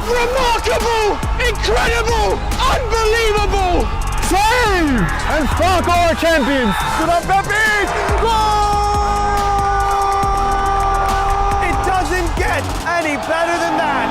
Remarkable! Incredible! Unbelievable! Save! And fuck our champions! Good on Pepe! Goal! It doesn't get any better than that.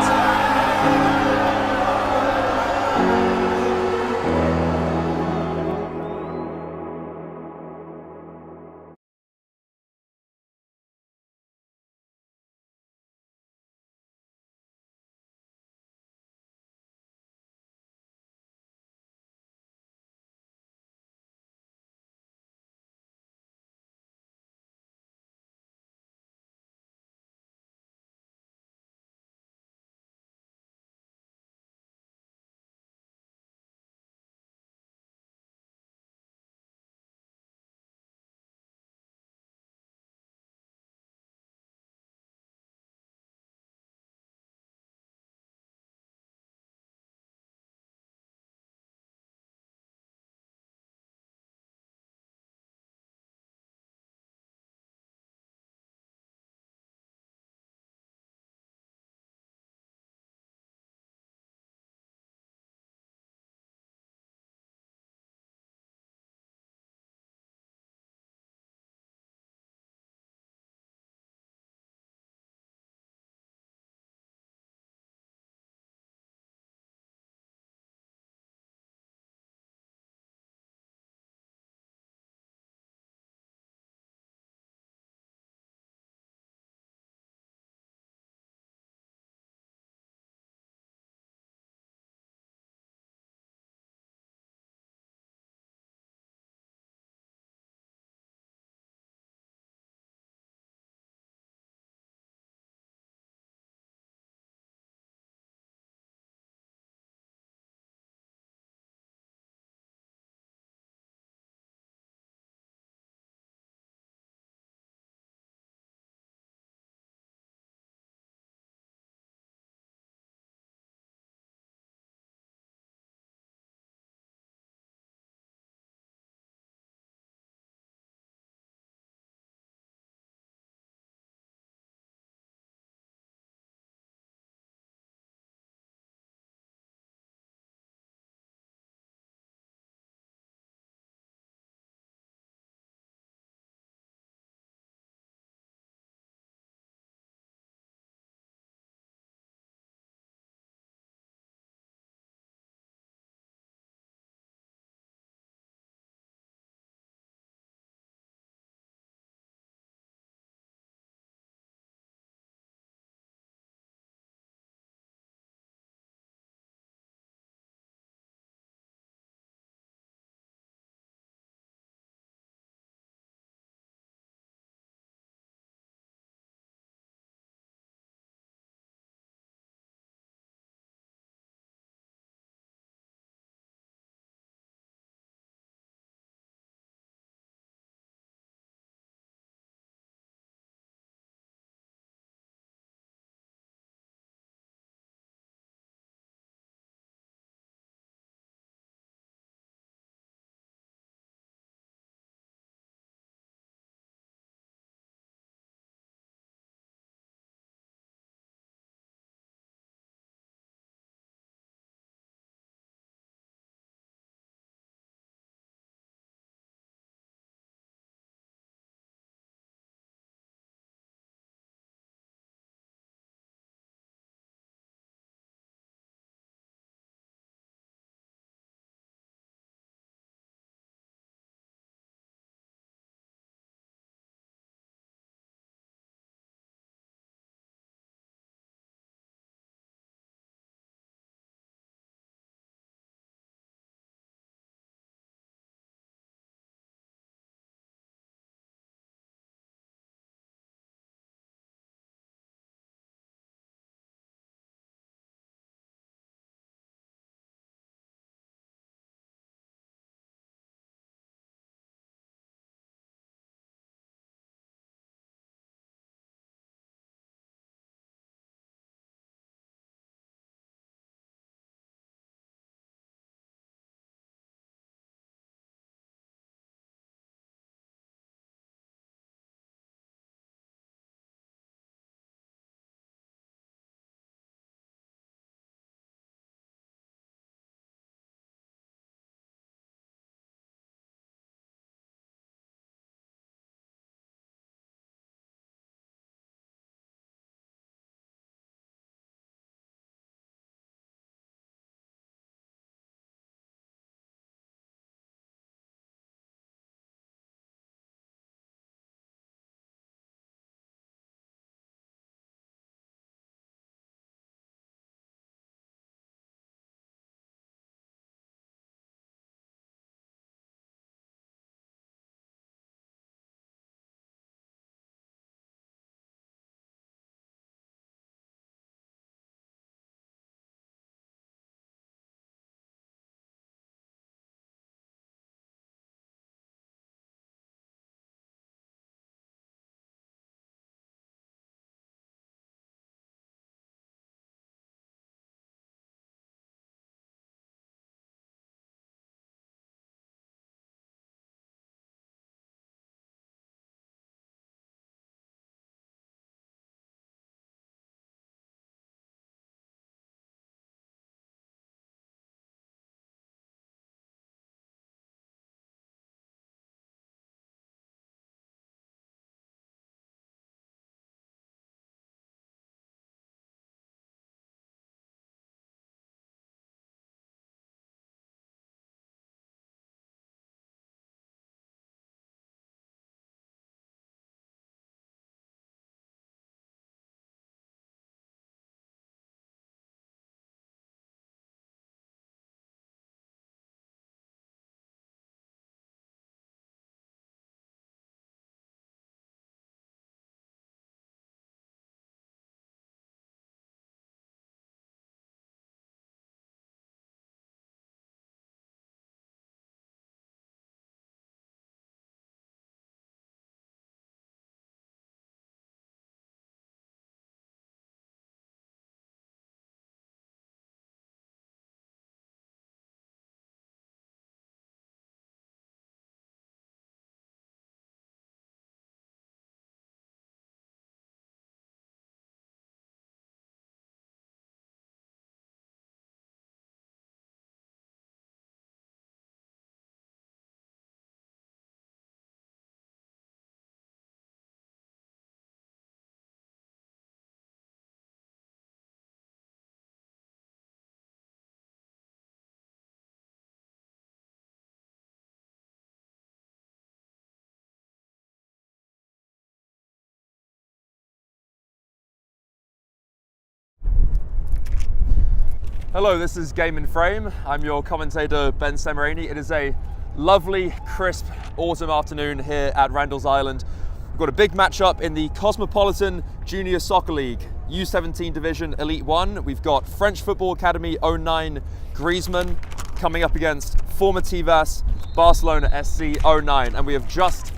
Hello, this is Game in Frame. I'm your commentator, Ben Semerini. It is a lovely, crisp autumn afternoon here at Randall's Island. We've got a big matchup in the Cosmopolitan Junior Soccer League, U17 Division Elite 1. We've got French Football Academy 09 Griezmann coming up against Formativas Barcelona SC 09, and we have just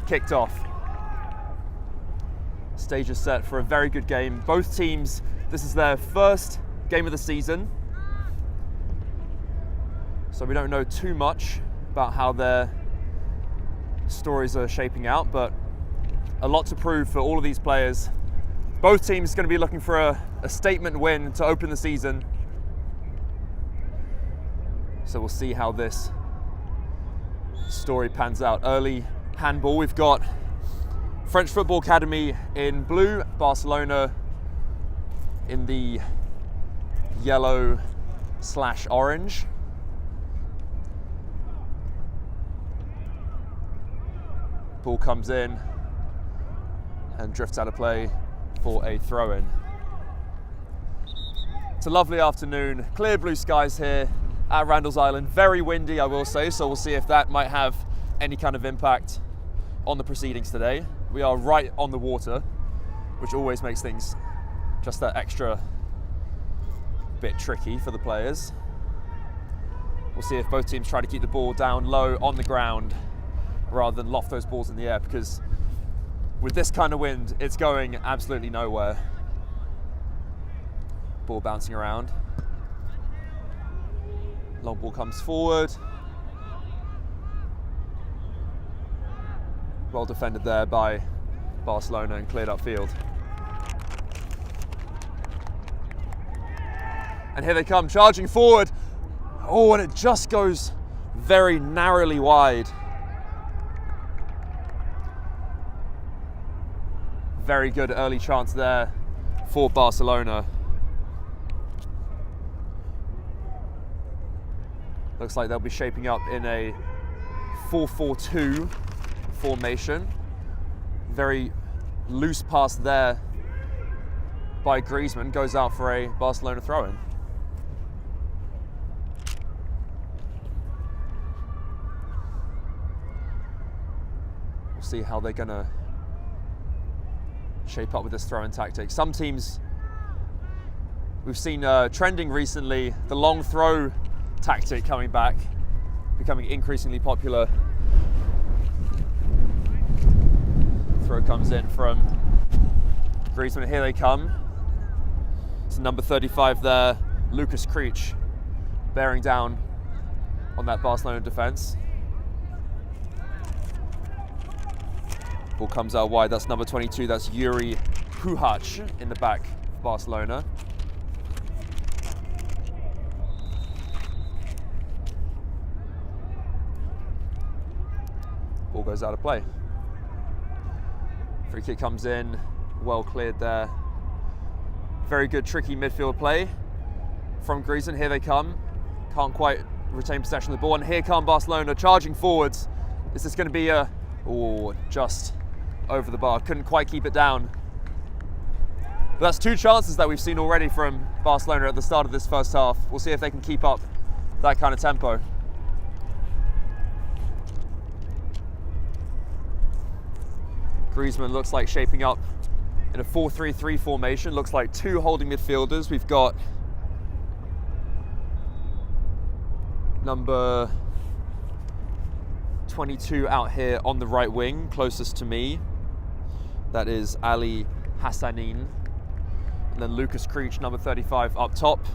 kicked off. Stage is set for a very good game. Both teams, this is their first game of the season, so we don't know too much about how their stories are shaping out, but a lot to prove for all of these players. Both teams are going to be looking for a statement win to open the season. So we'll see how this story pans out. Early handball, we've got French Football Academy in blue, Barcelona in the yellow/orange. Ball comes in and drifts out of play for a throw-in. It's a lovely afternoon, clear blue skies here at Randall's Island. Very windy, I will say, so we'll see if that might have any kind of impact on the proceedings today. We are right on the water, which always makes things just that extra bit tricky for the players. We'll see if both teams try to keep the ball down low on the ground rather than loft those balls in the air, because with this kind of wind, it's going absolutely nowhere. Ball bouncing around. Long ball comes forward. Well defended there by Barcelona and cleared upfield. And here they come, charging forward. Oh, and it just goes very narrowly wide. Very good early chance there for Barcelona. Looks like they'll be shaping up in a 4-4-2 formation. Very loose pass there by Griezmann, goes out for a Barcelona throw-in. We'll see how they're gonna shape up with this throw-in tactic. Some teams we've seen trending recently, the long throw tactic coming back, becoming increasingly popular. Throw comes in from Griezmann. Here they come. It's number 35 there, Lucas Creech, bearing down on that Barcelona defense. Ball comes out wide. That's number 22. That's Yuri Puhac in the back of Barcelona. Ball goes out of play. Free kick comes in, well cleared there. Very good, tricky midfield play from Griezmann. Here they come. Can't quite retain possession of the ball. And here come Barcelona charging forwards. Is this going to be a... Oh, just over the bar. Couldn't quite keep it down. But that's two chances that we've seen already from Barcelona at the start of this first half. We'll see if they can keep up that kind of tempo. Griezmann looks like shaping up in a 4-3-3 formation. Looks like two holding midfielders. We've got number 22 out here on the right wing, closest to me. That is Ali Hassanin. And then Lucas Creech, number 35, up top.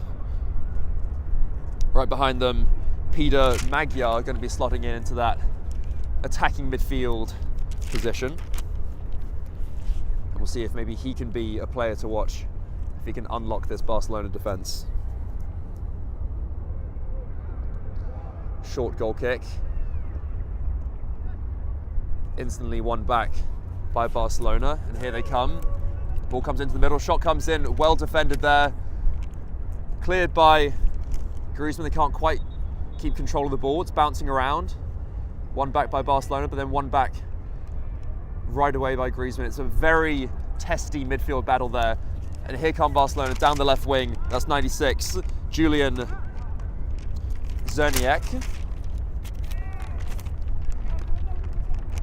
Right behind them, Peter Magyar, going to be slotting in into that attacking midfield position. And we'll see if maybe he can be a player to watch, if he can unlock this Barcelona defense. Short goal kick. Instantly won back by Barcelona, and here they come. Ball comes into the middle, shot comes in, well defended there. Cleared by Griezmann. They can't quite keep control of the ball. It's bouncing around. One back by Barcelona, but then one back right away by Griezmann. It's a very testy midfield battle there. And here come Barcelona down the left wing. That's 96. Julian Zerniak.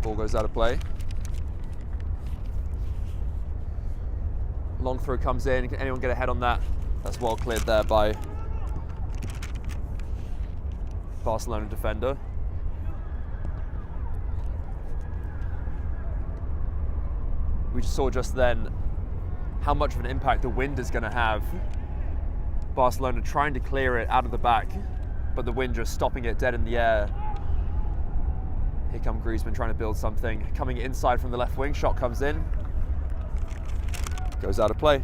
Ball goes out of play. Long throw comes in. Can anyone get a head on that? That's well cleared there by Barcelona defender. We just saw just then how much of an impact the wind is going to have. Barcelona trying to clear it out of the back, but the wind just stopping it dead in the air. Here comes Griezmann trying to build something. Coming inside from the left wing, shot comes in. Goes out of play.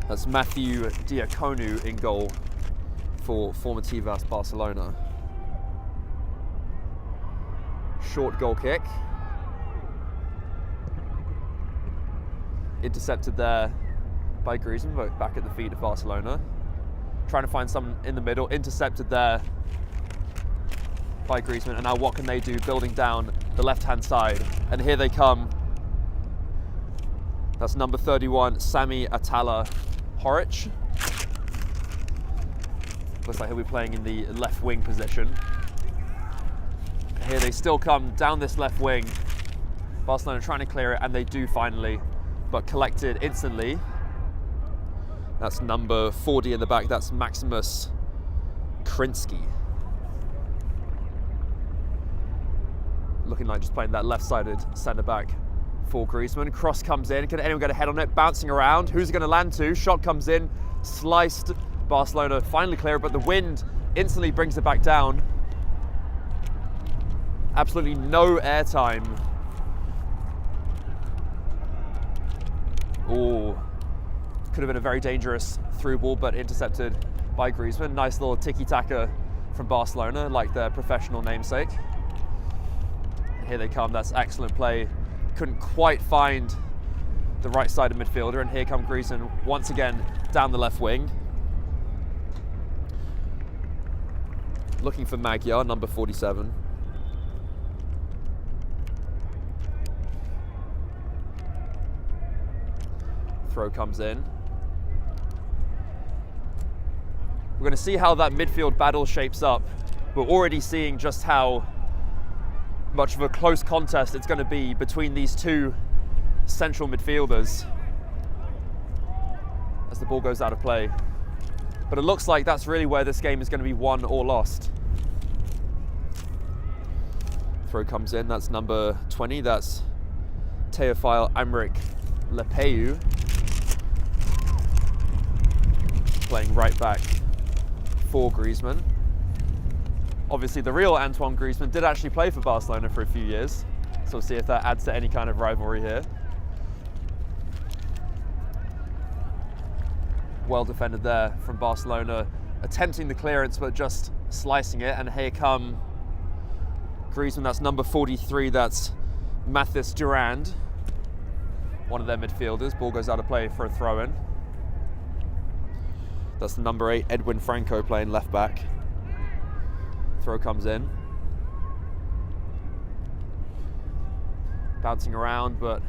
That's Matthew Diaconu in goal for Formativas Barcelona. Short goal kick. Intercepted there by Griezmann, but back at the feet of Barcelona. Trying to find someone in the middle. Intercepted there by Griezmann. And now what can they do? Building down the left-hand side. And here they come. That's number 31, Sami Atala Horic. Looks like he'll be playing in the left wing position. Here they still come down this left wing. Barcelona trying to clear it, and they do finally, but collected instantly. That's number 40 in the back. That's Maximus Krinsky. Looking like just playing that left-sided centre-back for Griezmann. Cross comes in. Can anyone get a head on it? Bouncing around. Who's it going to land to? Shot comes in. Sliced. Barcelona finally clear it, but the wind instantly brings it back down. Absolutely no airtime. Oh, could have been a very dangerous through ball, but intercepted by Griezmann. Nice little tiki-taka from Barcelona, like their professional namesake. Here they come. That's excellent play. Couldn't quite find the right side of midfielder, and here come Griezmann once again down the left wing. Looking for Magyar, number 47. Throw comes in. We're going to see how that midfield battle shapes up. We're already seeing just how much of a close contest it's going to be between these two central midfielders as the ball goes out of play. But it looks like that's really where this game is going to be won or lost. Throw comes in. That's number 20. That's Teofile Amric Lepeu. Playing right back for Griezmann. Obviously, the real Antoine Griezmann did actually play for Barcelona for a few years, so we'll see if that adds to any kind of rivalry here. Well defended there from Barcelona, attempting the clearance but just slicing it, and here come Griezmann. That's number 43, that's Mathis Durand, one of their midfielders. Ball goes out of play for a throw-in. That's the number 8, Edwin Franco, playing left back. Throw comes in. Bouncing around, but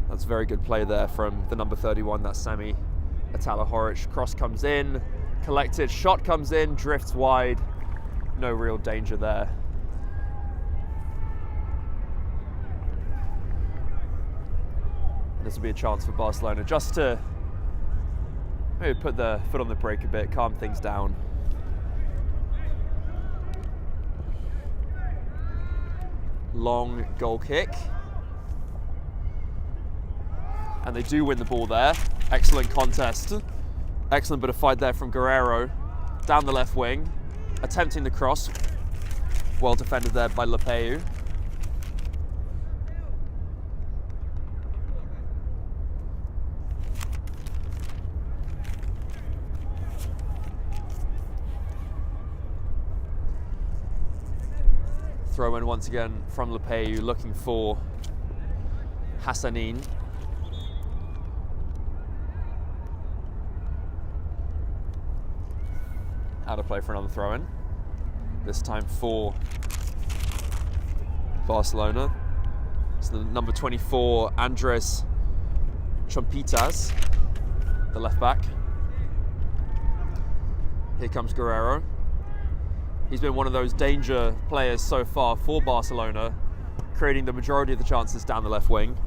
that's very good play there from the number 31, that's Sami Atala Horic. Cross comes in, collected, shot comes in, drifts wide. No real danger there. And this will be a chance for Barcelona just to maybe put the foot on the brake a bit, calm things down. Long goal kick. And they do win the ball there. Excellent contest. Excellent bit of fight there from Guerrero. Down the left wing. Attempting the cross. Well defended there by Lepeu. Throw in once again from Lepeu, looking for Hassanin. Out of play for another throw in. This time for Barcelona. It's the number 24, Andres Chompitas, the left back. Here comes Guerrero. He's been one of those danger players so far for Barcelona, creating the majority of the chances down the left wing.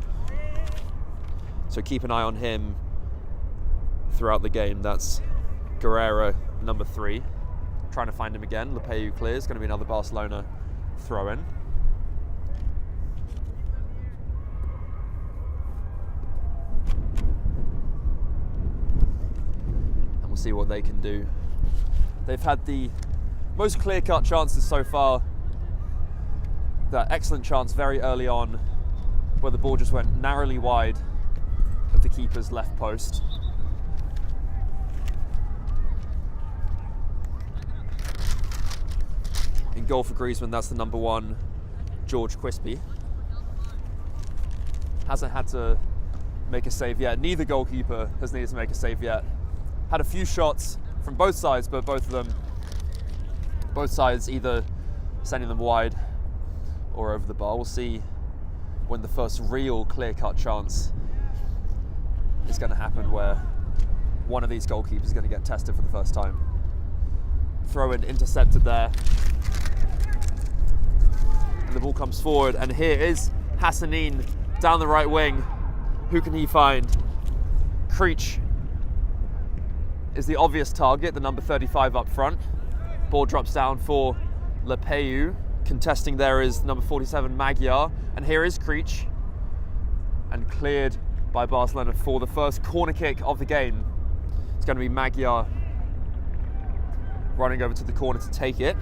So keep an eye on him throughout the game. That's Guerrero, number 3. Trying to find him again. Lepeu clears. Going to be another Barcelona throw-in. And we'll see what they can do. They've had the most clear-cut chances so far. That excellent chance very early on where the ball just went narrowly wide of the keeper's left post. In goal for Griezmann, that's the number 1, George Quispy. Hasn't had to make a save yet. Neither goalkeeper has needed to make a save yet. Had a few shots from both sides, but both sides either sending them wide or over the bar. We'll see when the first real clear-cut chance is going to happen where one of these goalkeepers is going to get tested for the first time. Throw-in intercepted there. And the ball comes forward, and here is Hassanin down the right wing. Who can he find? Creech is the obvious target, the number 35 up front. Ball drops down for Lepeu. Contesting there is number 47, Magyar. And here is Creech. And cleared by Barcelona for the first corner kick of the game. It's going to be Magyar running over to the corner to take it.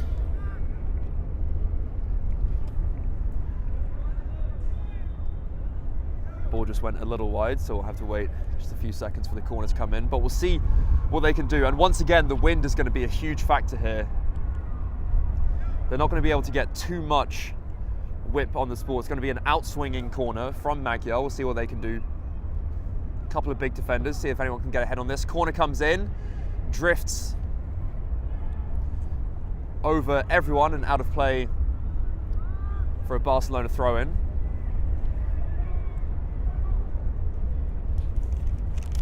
Ball just went a little wide, so we'll have to wait just a few seconds for the corner to come in, but we'll see what they can do. And once again, the wind is going to be a huge factor here. They're not going to be able to get too much whip on the ball. It's going to be an outswinging corner from Magyar. We'll see what they can do. A couple of big defenders, see if anyone can get ahead on this. Corner comes in, drifts over everyone and out of play for a Barcelona throw-in.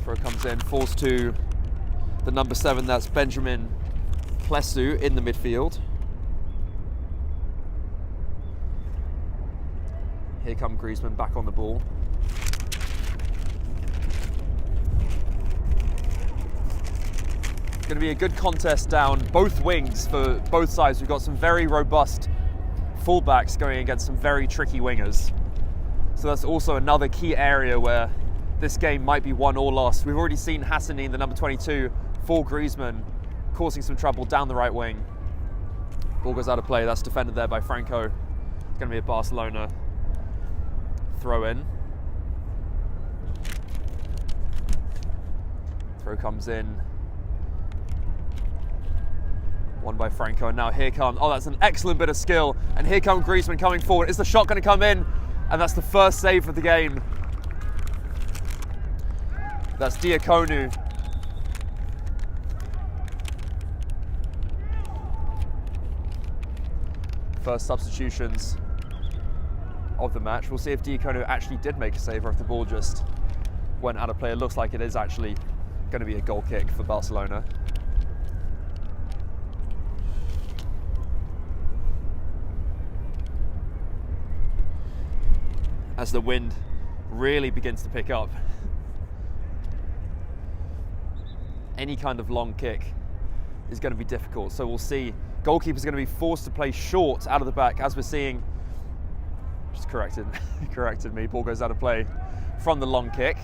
Throw comes in, falls to the number 7, that's Benjamin Plessu in the midfield. Here come Griezmann back on the ball. It's going to be a good contest down both wings for both sides. We've got some very robust fullbacks going against some very tricky wingers. So that's also another key area where this game might be won or lost. We've already seen Hassanin, the number 22, for Griezmann, causing some trouble down the right wing. Ball goes out of play. That's defended there by Franco. It's going to be a Barcelona throw in. Throw comes in. Won by Franco, and now here comes, oh, that's an excellent bit of skill. And here comes Griezmann coming forward. Is the shot going to come in? And that's the first save of the game. That's Diaconu. First substitutions of the match. We'll see if Diaconu actually did make a save or if the ball just went out of play. It looks like it is actually going to be a goal kick for Barcelona. As the wind really begins to pick up, any kind of long kick is going to be difficult. So we'll see. Goalkeeper's going to be forced to play short out of the back, as we're seeing. Just corrected me. Ball goes out of play from the long kick.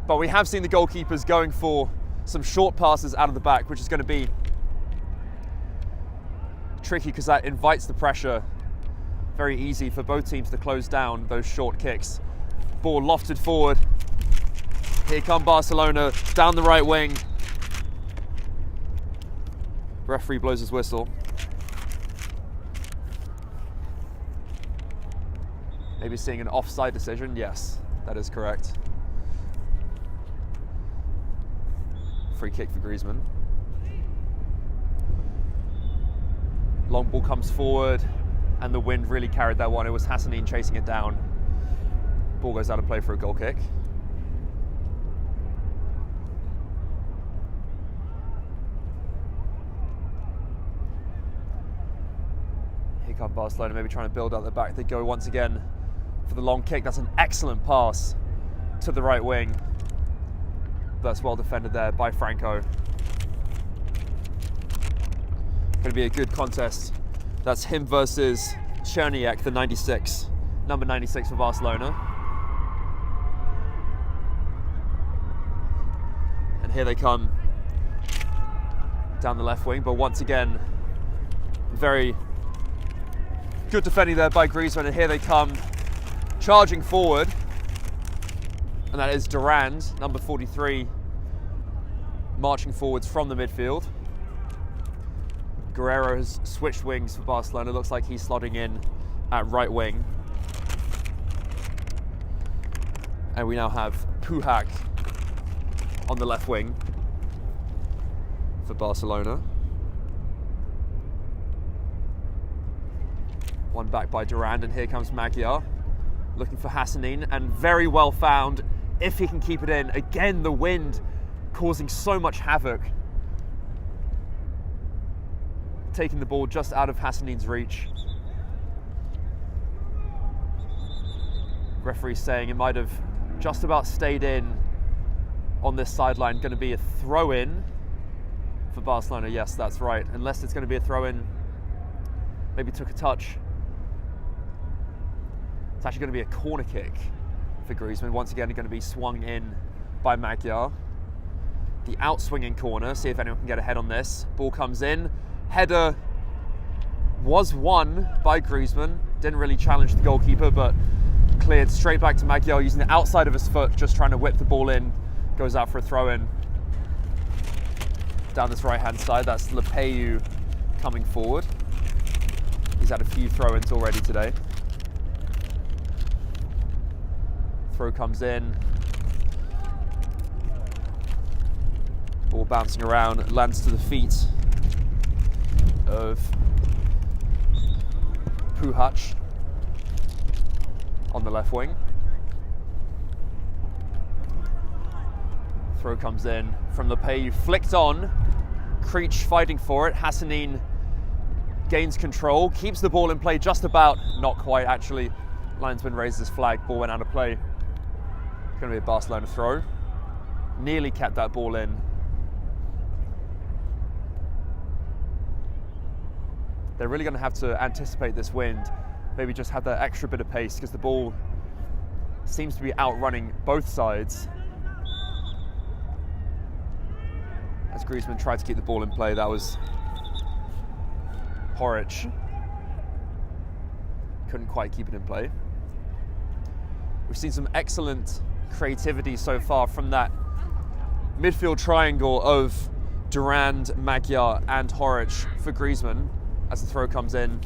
But we have seen the goalkeepers going for some short passes out of the back, which is going to be tricky because that invites the pressure. Very easy for both teams to close down those short kicks. Ball lofted forward. Here come Barcelona down the right wing. Referee blows his whistle. Maybe seeing an offside decision. Yes, that is correct. Free kick for Griezmann. Long ball comes forward, and the wind really carried that one. It was Hassanin chasing it down. Ball goes out of play for a goal kick. Here come Barcelona, maybe trying to build out the back. They go once again for the long kick. That's an excellent pass to the right wing. That's well defended there by Franco. Going to be a good contest. That's him versus Cherniak, the 96, number 96 for Barcelona. And here they come down the left wing, but once again, very good defending there by Griezmann, and here they come charging forward, and that is Durand, number 43, marching forwards from the midfield. Guerrero has switched wings for Barcelona. Looks like he's slotting in at right wing. And we now have Puhac on the left wing for Barcelona. One back by Durand, and here comes Magyar looking for Hassanin, and very well found if he can keep it in. Again, the wind causing so much havoc, taking the ball just out of Hassanin's reach. Referee saying it might have just about stayed in on this sideline. Going to be a throw-in for Barcelona. Yes, that's right. Unless it's going to be a throw-in, maybe took a touch. It's actually going to be a corner kick for Griezmann. Once again, going to be swung in by Magyar. The out-swinging corner, see if anyone can get ahead on this. Ball comes in. Header was won by Griezmann. Didn't really challenge the goalkeeper, but cleared straight back to Magyar using the outside of his foot, just trying to whip the ball in. Goes out for a throw-in. Down this right-hand side, that's Lepeu coming forward. He's had a few throw-ins already today. Throw comes in. Ball bouncing around, lands to the feet of Puhac on the left wing. Throw comes in from Lepeu, flicked on. Creech fighting for it. Hassanin gains control, keeps the ball in play just about, not quite actually. Linesman raised his flag, ball went out of play. It's going to be a Barcelona throw. Nearly kept that ball in. They're really going to have to anticipate this wind, maybe just have that extra bit of pace, because the ball seems to be outrunning both sides. As Griezmann tried to keep the ball in play, that was Horic. Couldn't quite keep it in play. We've seen some excellent creativity so far from that midfield triangle of Durand, Magyar and Horic for Griezmann as the throw comes in.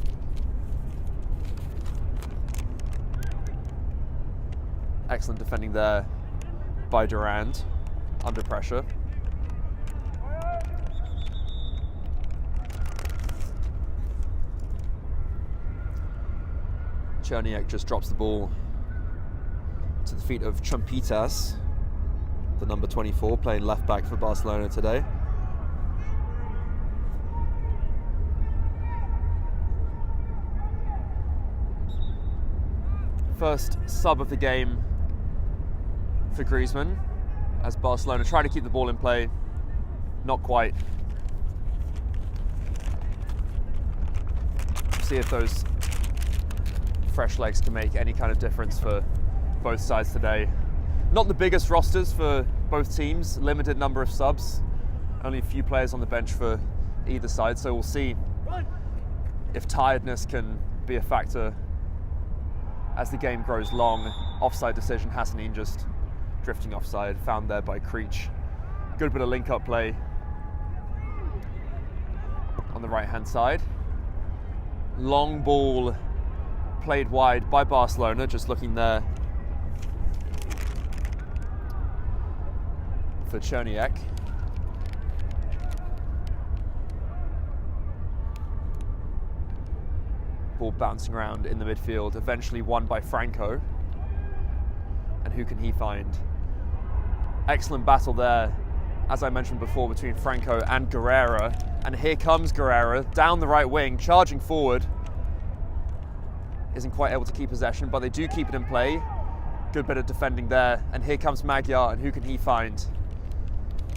Excellent defending there by Durand under pressure. Cherniak just drops the ball to the feet of Chumpitas, the number 24, playing left back for Barcelona today. First sub of the game for Griezmann, as Barcelona try to keep the ball in play. Not quite. See if those fresh legs can make any kind of difference for both sides today. Not the biggest rosters for both teams, limited number of subs, only a few players on the bench for either side, so we'll see if tiredness can be a factor as the game grows long. Offside decision, Hassanin just drifting offside, found there by Creech. Good bit of link-up play on the right-hand side. Long ball played wide by Barcelona, just looking there for Cherniak. Ball bouncing around in the midfield, eventually won by Franco. And who can he find? Excellent battle there, as I mentioned before, between Franco and Guerrero. And here comes Guerrero down the right wing, charging forward. isn't quite able to keep possession, but they do keep it in play. Good bit of defending there. And here comes Magyar, and who can he find?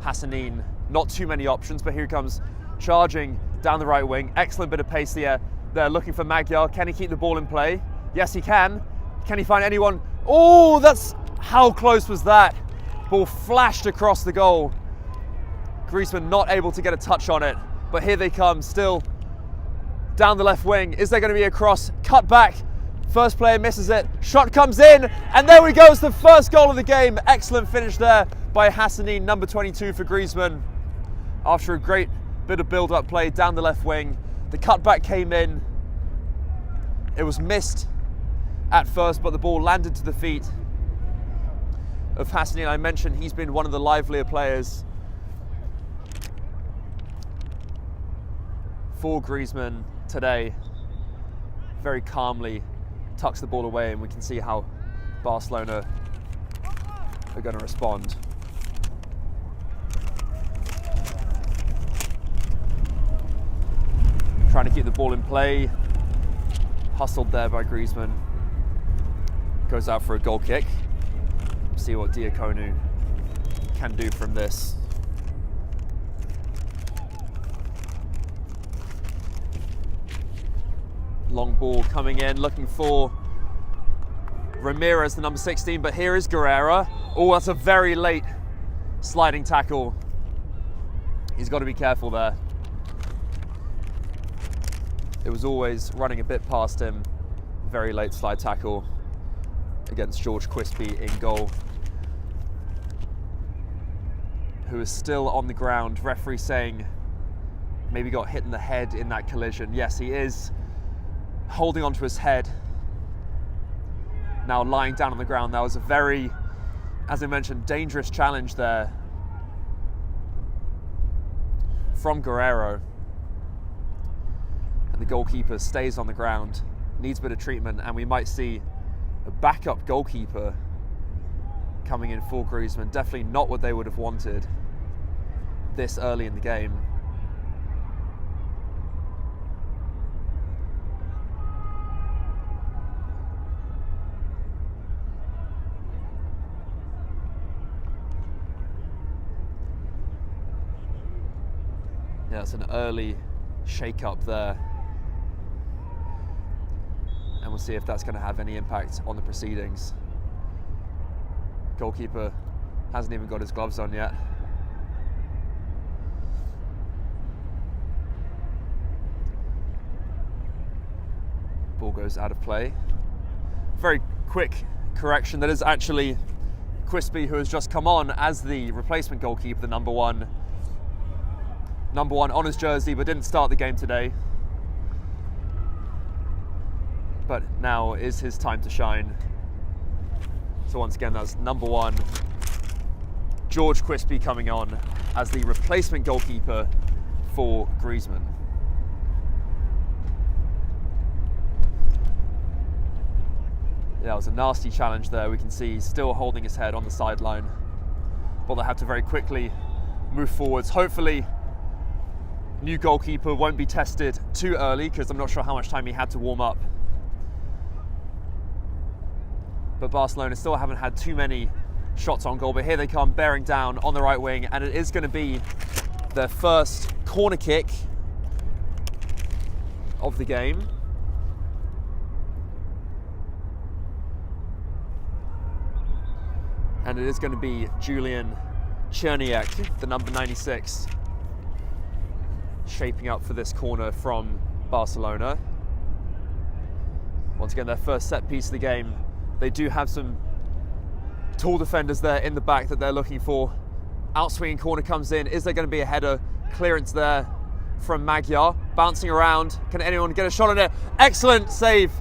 Hassanin, not too many options, but here he comes charging down the right wing. Excellent bit of pace there. They're looking for Magyar. Can he keep the ball in play? Yes, he can. Can he find anyone? Oh, how close was that? Ball flashed across the goal. Griezmann not able to get a touch on it, but here they come, still down the left wing. Is there going to be a cross? Cut back. First player misses it. Shot comes in, and there we go. It's the first goal of the game. Excellent finish there by Hassanin, number 22 for Griezmann. After a great bit of build-up play down the left wing, the cutback came in. It was missed at first, but the ball landed to the feet of Hassanin. I mentioned he's been one of the livelier players for Griezmann today. Very calmly tucks the ball away, and we can see how Barcelona are going to respond. Trying to keep the ball in play. Hustled there by Griezmann. Goes out for a goal kick. See what Diakonu can do from this. Long ball coming in, looking for Ramirez, the number 16, but here is Guerrera. Oh, that's a very late sliding tackle. He's got to be careful there. It was always running a bit past him. Very late slide tackle against George Quispy in goal, who is still on the ground. Referee saying maybe got hit in the head in that collision. Yes, he is holding onto his head. Now lying down on the ground. That was a very, as I mentioned, dangerous challenge there from Guerrero. And the goalkeeper stays on the ground, needs a bit of treatment, and we might see a backup goalkeeper coming in for Griezmann. Definitely not what they would have wanted this early in the game. Yeah, it's an early shake-up there. And we'll see if that's going to have any impact on the proceedings. Goalkeeper hasn't even got his gloves on yet. Ball goes out of play. Very quick correction. That is actually Quispy, who has just come on as the replacement goalkeeper, the number one on his jersey, but didn't start the game today. But now is his time to shine. So once again, that's number one, George Quispy, coming on as the replacement goalkeeper for Griezmann. Yeah, it was a nasty challenge there. We can see he's still holding his head on the sideline. But they'll have to very quickly move forwards. Hopefully, new goalkeeper won't be tested too early, because I'm not sure how much time he had to warm up. But Barcelona still haven't had too many shots on goal. But here they come, bearing down on the right wing, and it is going to be their first corner kick of the game. And it is going to be Julian Czerniak, the number 96, shaping up for this corner from Barcelona. Once again, their first set piece of the game. They do have some tall defenders there in the back that they're looking for. Outswinging corner comes in. Is there going to be a header? Clearance there from Magyar. Bouncing around. Can anyone get a shot on it? Excellent save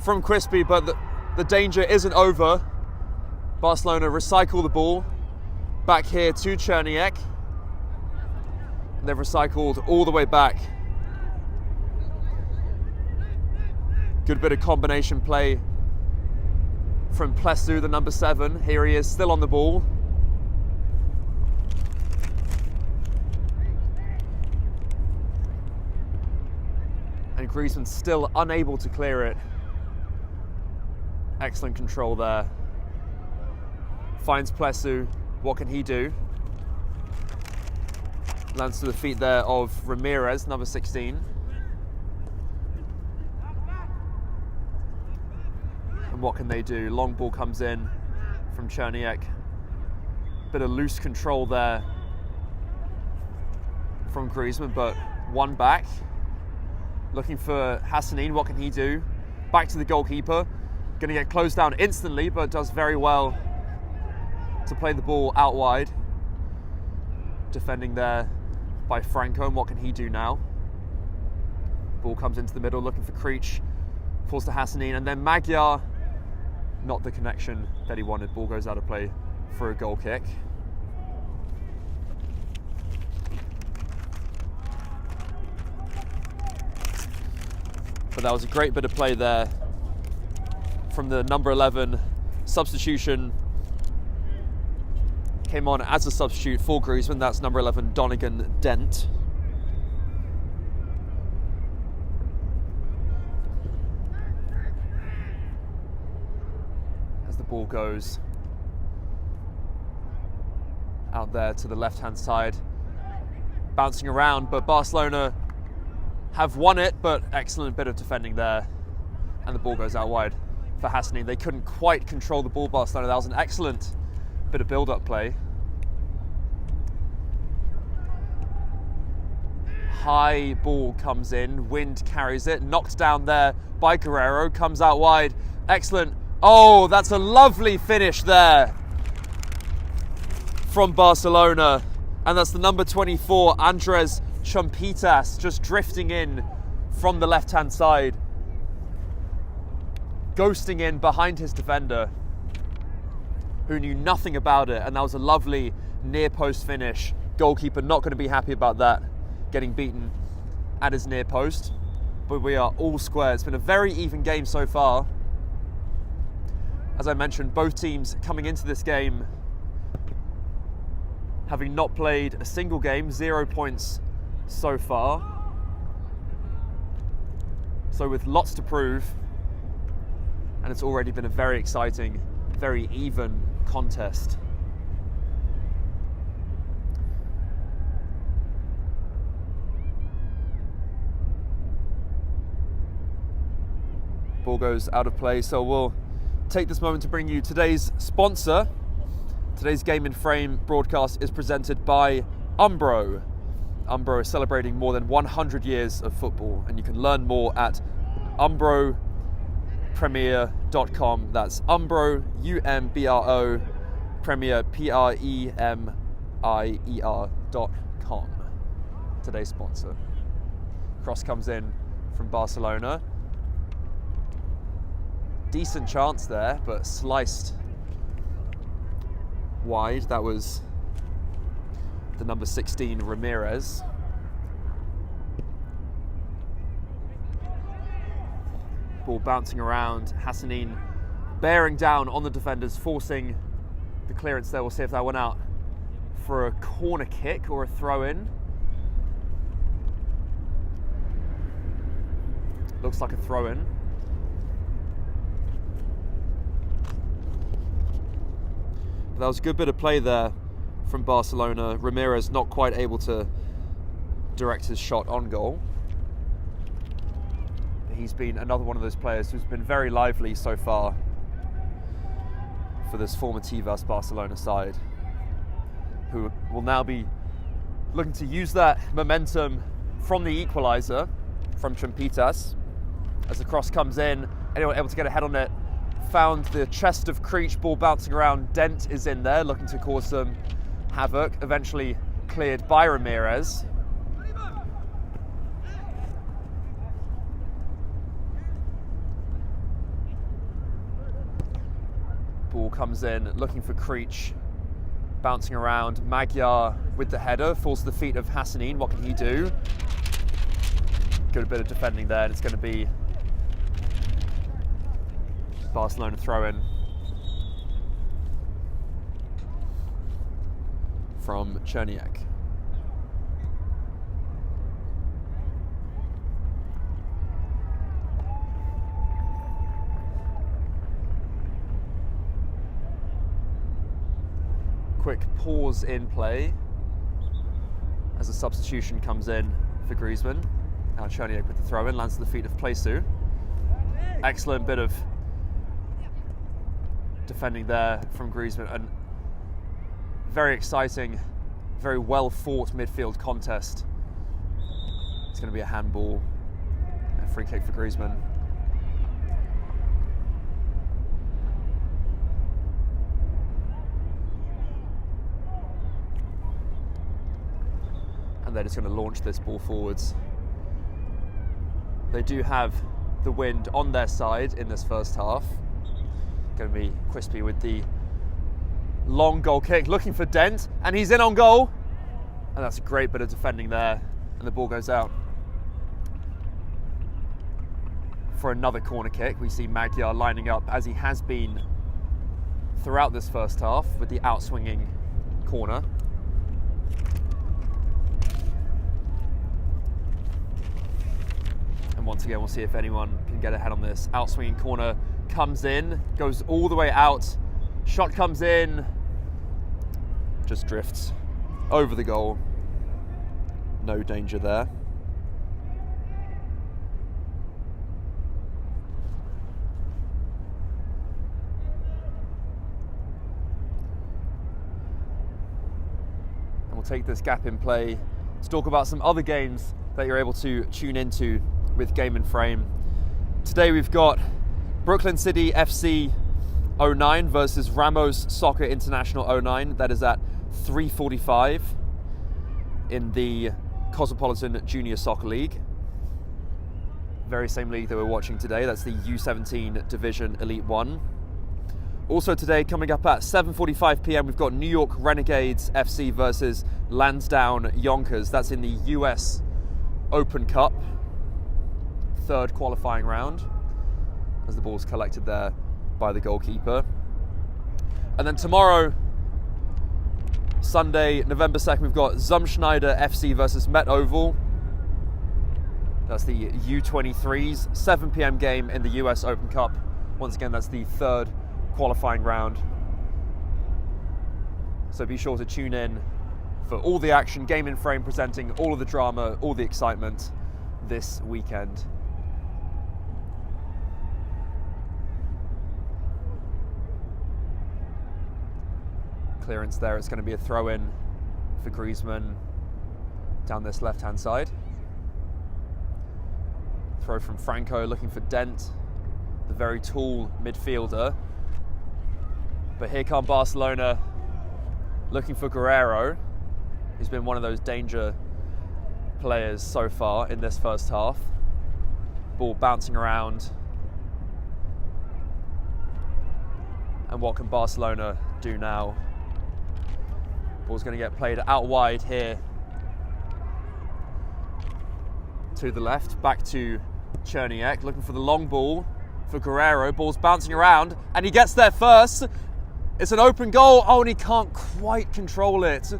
from Quispy, but the danger isn't over. Barcelona recycle the ball back here to Czerniak. And they've recycled all the way back. Good bit of combination play from Plessu, the number 7. Here he is, still on the ball. And Griezmann still unable to clear it. Excellent control there. Finds Plesu. What can he do? Lands to the feet there of Ramirez, number 16. And what can they do? Long ball comes in from Cherniak. Bit of loose control there from Griezmann, but one back. Looking for Hassanin, what can he do? Back to the goalkeeper. Going to get closed down instantly, but does very well to play the ball out wide. Defending there by Franco, and what can he do now? Ball comes into the middle, looking for Creech. Falls to Hassanin, and then Magyar. Not the connection that he wanted. Ball goes out of play for a goal kick. But that was a great bit of play there from the number 11 substitution. Came on as a substitute for Griezmann. That's number 11, Donegan Dent. As the ball goes out there to the left-hand side, bouncing around, but Barcelona have won it, but excellent bit of defending there. And the ball goes out wide for Hassanin. They couldn't quite control the ball, Barcelona. That was an excellent bit of build-up play. High ball comes in, Wind carries it, knocked down there by Guerrero, comes out wide. Excellent. Oh, that's a lovely finish there from Barcelona. And that's the number 24, Andres Chumpitas, just drifting in from the left-hand side, ghosting in behind his defender, who knew nothing about it, and that was a lovely near-post finish. Goalkeeper not going to be happy about that, getting beaten at his near post, but we are all square. It's been a very even game so far. As I mentioned, both teams coming into this game having not played a single game, 0 points so far. So with lots to prove, and it's already been a very exciting, very even contest. Ball goes out of play, so we'll take this moment to bring you today's sponsor. Today's Game in Frame broadcast is presented by Umbro. Umbro is celebrating more than 100 years of football, and you can learn more at umbropremier.com. That's Umbro, U-M-B-R-O, Premier, P-R-E-M-I-E-R.com. Today's sponsor. Cross comes in from Barcelona. Decent chance there, but sliced wide. That was the number 16, Ramirez. Ball bouncing around. Hassanin bearing down on the defenders, forcing the clearance there. We'll see if that went out for a corner kick or a throw-in. Looks like a throw-in. That was a good bit of play there from Barcelona. Ramirez not quite able to direct his shot on goal. He's been another one of those players who's been very lively so far for this Formativas Barcelona side, who will now be looking to use that momentum from the equaliser from Chumpitas. As the cross comes in, anyone able to get a head on it. Found the chest of Creech, ball bouncing around. Dent is in there, looking to cause some havoc. Eventually cleared by Ramirez. Ball comes in, looking for Creech. Bouncing around. Magyar with the header, falls to the feet of Hassanin. What can he do? Good bit of defending there, and it's going to be Barcelona throw-in from Cherniak. quick pause in play as a substitution comes in for Griezmann. Now Cherniak with the throw in, lands at the feet of Playsu. Excellent bit of defending there from Griezmann, and very exciting, very well fought midfield contest. It's going to be a handball and free kick for Griezmann. And they're just going to launch this ball forwards. They do have the wind on their side in this first half. Going to be Crispy with the long goal kick, looking for Dent, and he's in on goal. And that's a great bit of defending there, and the ball goes out. For another corner kick, we see Magyar lining up as he has been throughout this first half with the outswinging corner. And once again, we'll see if anyone can get ahead on this. Outswinging corner comes in, goes all the way out. Shot comes in, just drifts over the goal. No danger there. And we'll take this gap in play to talk about some other games that you're able to tune into with Game and Frame. Today we've got Brooklyn City FC 09 versus Ramos Soccer International 09. That is at 3:45 in the Cosmopolitan Junior Soccer League. Very same league that we're watching today. That's the U17 Division Elite 1. Also today, coming up at 7:45 p.m, we've got New York Renegades FC versus Lansdowne Yonkers. That's in the US Open Cup, third qualifying round, as the ball's collected there by the goalkeeper. And then tomorrow, Sunday, November 2nd, we've got Zumschneider FC versus Met Oval. That's the U23s, 7 p.m. game in the US Open Cup. Once again, that's the third qualifying round. So be sure to tune in for all the action. Game in Frame presenting all of the drama, all the excitement this weekend. Clearance there, it's going to be a throw-in for Griezmann down this left-hand side. Throw from Franco, looking for Dent, the very tall midfielder. But here come Barcelona, looking for Guerrero, who's been one of those danger players so far in this first half. Ball bouncing around. And what can Barcelona do now? Ball's going to get played out wide here to the left, back to Cherniak, looking for the long ball for Guerrero. Ball's bouncing around, and he gets there first. It's an open goal. Oh, and he can't quite control it.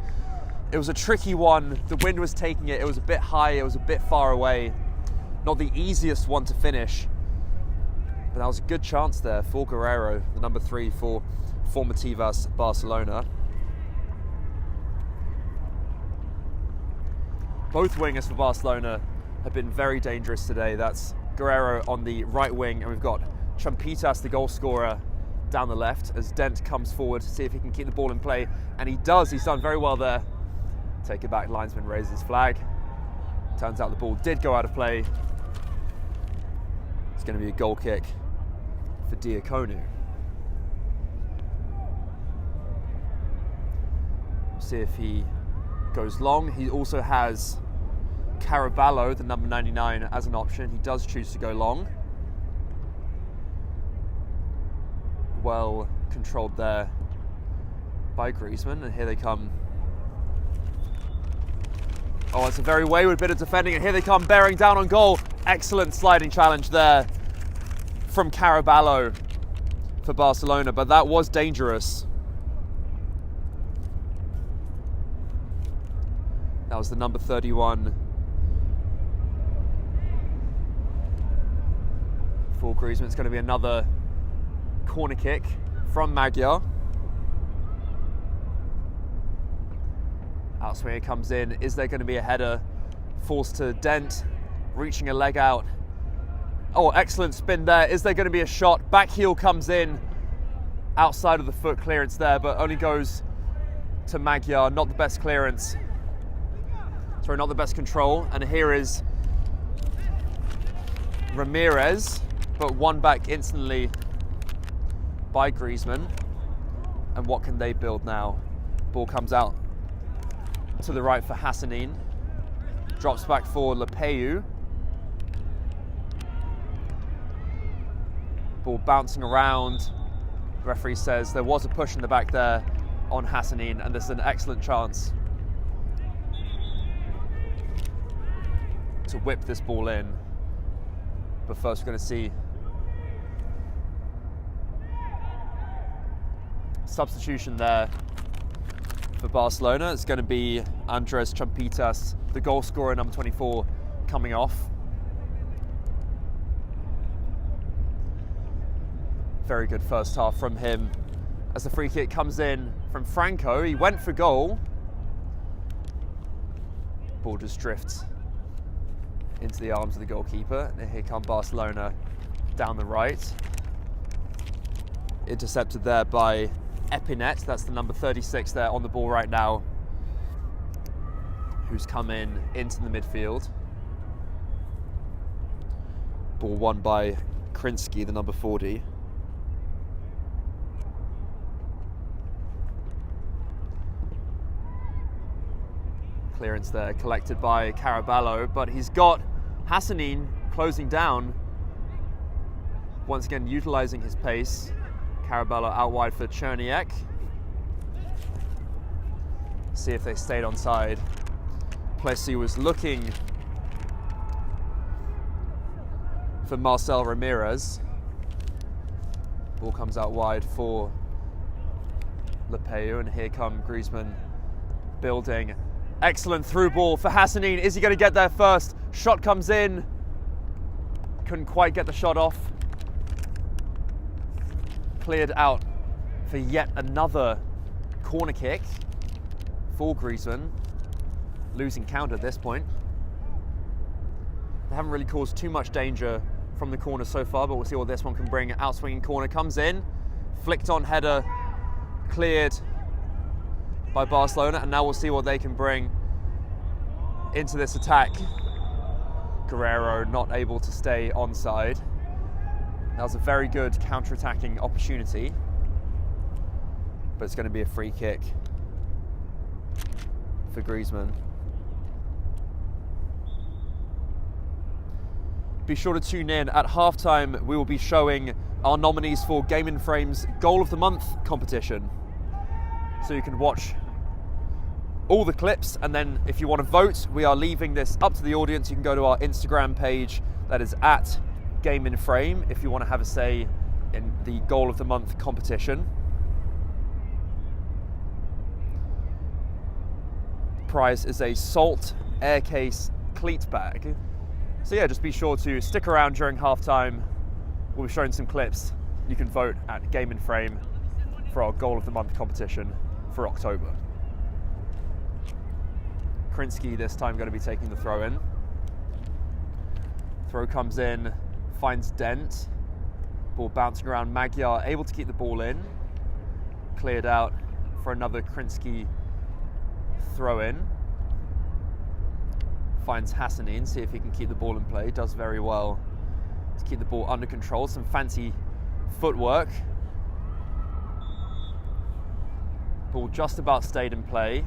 It was a tricky one. The wind was taking it. It was a bit high. It was a bit far away. Not the easiest one to finish, but that was a good chance there for Guerrero, the number 3 for Formativas Barcelona. Both wingers for Barcelona have been very dangerous today. That's Guerrero on the right wing, and we've got Champitas, the goal scorer, down the left, as Dent comes forward to see if he can keep the ball in play, and he does. He's done very well there. Take it back, linesman raises his flag. Turns out the ball did go out of play. It's going to be a goal kick for Diakonu. See if he goes long. He also has Caraballo, the number 99, as an option. He does choose to go long. Well controlled there by Griezmann, and here they come. Oh, it's a very wayward bit of defending, and here they come bearing down on goal. Excellent sliding challenge there from Caraballo for Barcelona, but that was dangerous. That was the number 31 for Griezmann. It's going to be another corner kick from Magyar. Outswinger comes in. Is there going to be a header? Forced to Dent, reaching a leg out. Oh, excellent spin there. Is there going to be a shot? Back heel comes in. Outside of the foot clearance there, but only goes to Magyar. Not the best clearance. Sorry, not the best control. And here is Ramirez, but won back instantly by Griezmann. And what can they build now? Ball comes out to the right for Hassanin. Drops back for Lepeu. Ball bouncing around. The referee says there was a push in the back there on Hassanin, and this is an excellent chance to whip this ball in. But first we're going to see substitution there for Barcelona. It's going to be Andres Champitas, the goal scorer, number 24, coming off. Very good first half from him. As the free kick comes in from Franco, he went for goal. Ball just drifts into the arms of the goalkeeper. And here come Barcelona down the right. Intercepted there by Epinet. That's the number 36 there on the ball right now, who's come into the midfield. Ball won by Krinsky, the number 40. Clearance there, collected by Caraballo, but he's got Hassanin closing down. Once again, utilizing his pace. Caraballo out wide for Cherniak. See if they stayed onside. Plessis was looking for Marcel Ramirez. Ball comes out wide for Lepeu, and here come Griezmann building. Excellent through ball for Hassanin. Is he going to get there first? Shot comes in. Couldn't quite get the shot off. Cleared out for yet another corner kick for Griezmann. Losing count at this point. They haven't really caused too much danger from the corner so far, but we'll see what this one can bring. Outswinging corner comes in. Flicked on header. Cleared by Barcelona, and now we'll see what they can bring into this attack. Guerrero not able to stay onside. That was a very good counter-attacking opportunity, but it's going to be a free kick for Griezmann. Be sure to tune in. At halftime, we will be showing our nominees for Game in Frame's Goal of the Month competition. So you can watch all the clips, and then if you want to vote, we are leaving this up to the audience. You can go to our Instagram page, that is at Game in Frame, if you want to have a say in the Goal of the Month competition. Prize is a Salt Aircase cleat bag. So yeah, just be sure to stick around during halftime. We'll be showing some clips. You can vote at Game in Frame for our Goal of the Month competition for October. Krinsky this time going to be taking the throw in. Throw comes in, finds Dent. Ball bouncing around. Magyar able to keep the ball in. Cleared out for another Krinsky throw in. Finds Hassanin, see if he can keep the ball in play. Does very well to keep the ball under control. Some fancy footwork. Ball just about stayed in play.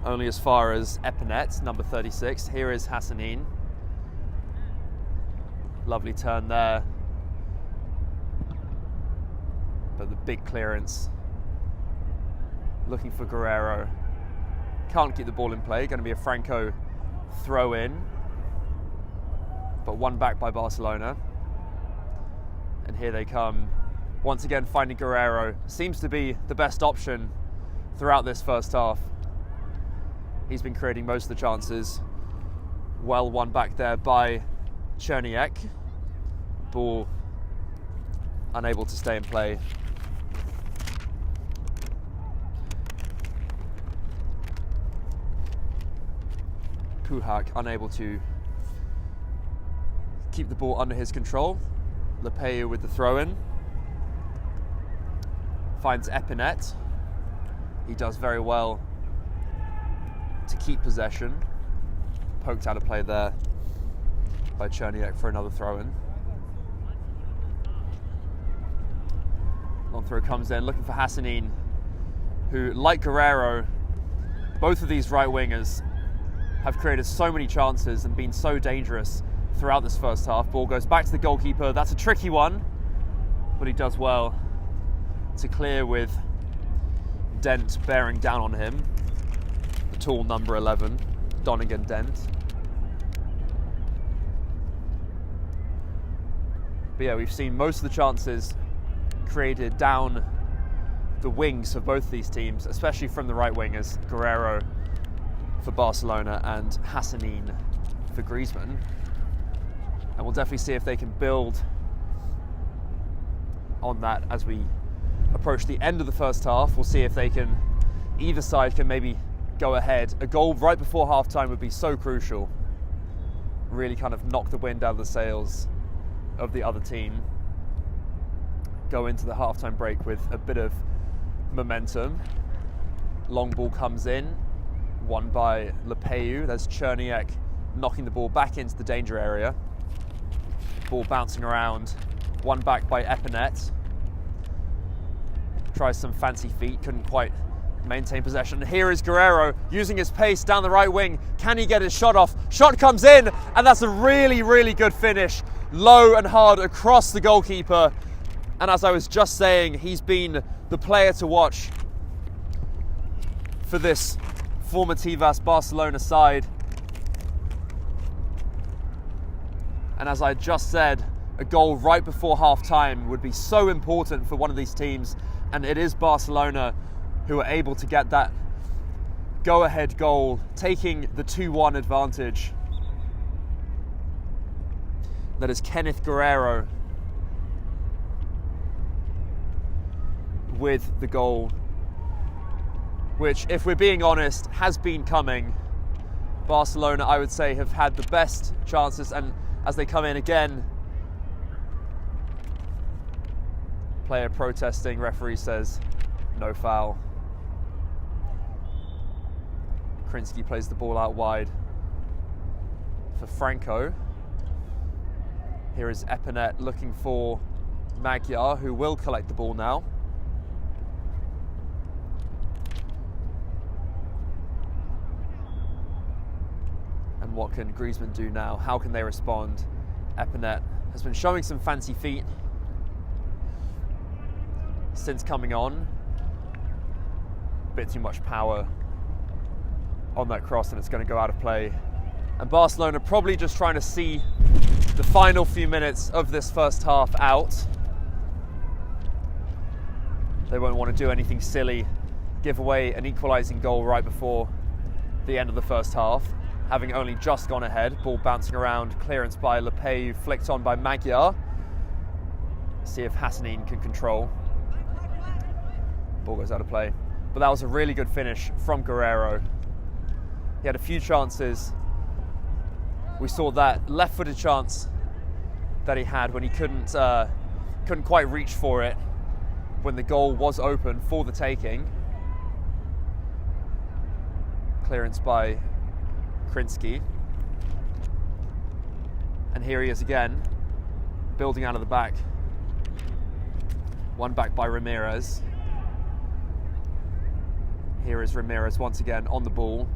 Only as far as Epinet, number 36. Here is Hassanin. Lovely turn there. But the big clearance. Looking for Guerrero. Can't keep the ball in play. Going to be a Franco throw in. But won back by Barcelona. And here they come. Once again, finding Guerrero. Seems to be the best option throughout this first half. He's been creating most of the chances. Well won back there by Cherniak. Ball unable to stay in play. Puhac unable to keep the ball under his control. Lepeu with the throw-in. Finds Epinet. He does very well to keep possession. Poked out of play there by Cherniak for another throw-in. Long throw comes in, looking for Hassanin, who, like Guerrero, both of these right wingers have created so many chances and been so dangerous throughout this first half. Ball goes back to the goalkeeper. That's a tricky one, but he does well to clear with Dent bearing down on him. The tall number 11, Donegan Dent. But yeah, we've seen most of the chances created down the wings of both these teams, especially from the right wingers, Guerrero for Barcelona and Hassanin for Griezmann. And we'll definitely see if they can build on that as we approach the end of the first half. We'll see if they can, either side can maybe go ahead. A goal right before halftime would be so crucial. Really kind of knock the wind out of the sails of the other team. Go into the halftime break with a bit of momentum. Long ball comes in, won by Lepeu. There's Cherniak knocking the ball back into the danger area. Ball bouncing around, won back by Epinet. Tries some fancy feet, couldn't quite maintain possession. Here is Guerrero using his pace down the right wing. Can he get his shot off? Shot comes in, and that's a really, really good finish. Low and hard across the goalkeeper. And as I was just saying, he's been the player to watch for this Formativas Barcelona side. And as I just said, a goal right before half-time would be so important for one of these teams. And it is Barcelona who are able to get that go-ahead goal, taking the 2-1 advantage. That is Kenneth Guerrero with the goal, which, if we're being honest, has been coming. Barcelona, I would say, have had the best chances, and as they come in again, player protesting, referee says no foul. Krinsky plays the ball out wide for Franco. Here is Epinet looking for Magyar, who will collect the ball now. And what can Griezmann do now? How can they respond? Epinet has been showing some fancy feet since coming on. A bit too much power on that cross, and it's going to go out of play. And Barcelona probably just trying to see the final few minutes of this first half out. They won't want to do anything silly, give away an equalising goal right before the end of the first half, having only just gone ahead. Ball bouncing around, clearance by Lepeu, flicked on by Magyar. See if Hassanin can control. Ball goes out of play. But that was a really good finish from Guerrero. He had a few chances. We saw that left-footed chance that he had when he couldn't quite reach for it when the goal was open for the taking. Clearance by Krinsky. And here he is again, building out of the back. One back by Ramirez. Here is Ramirez once again on the ball.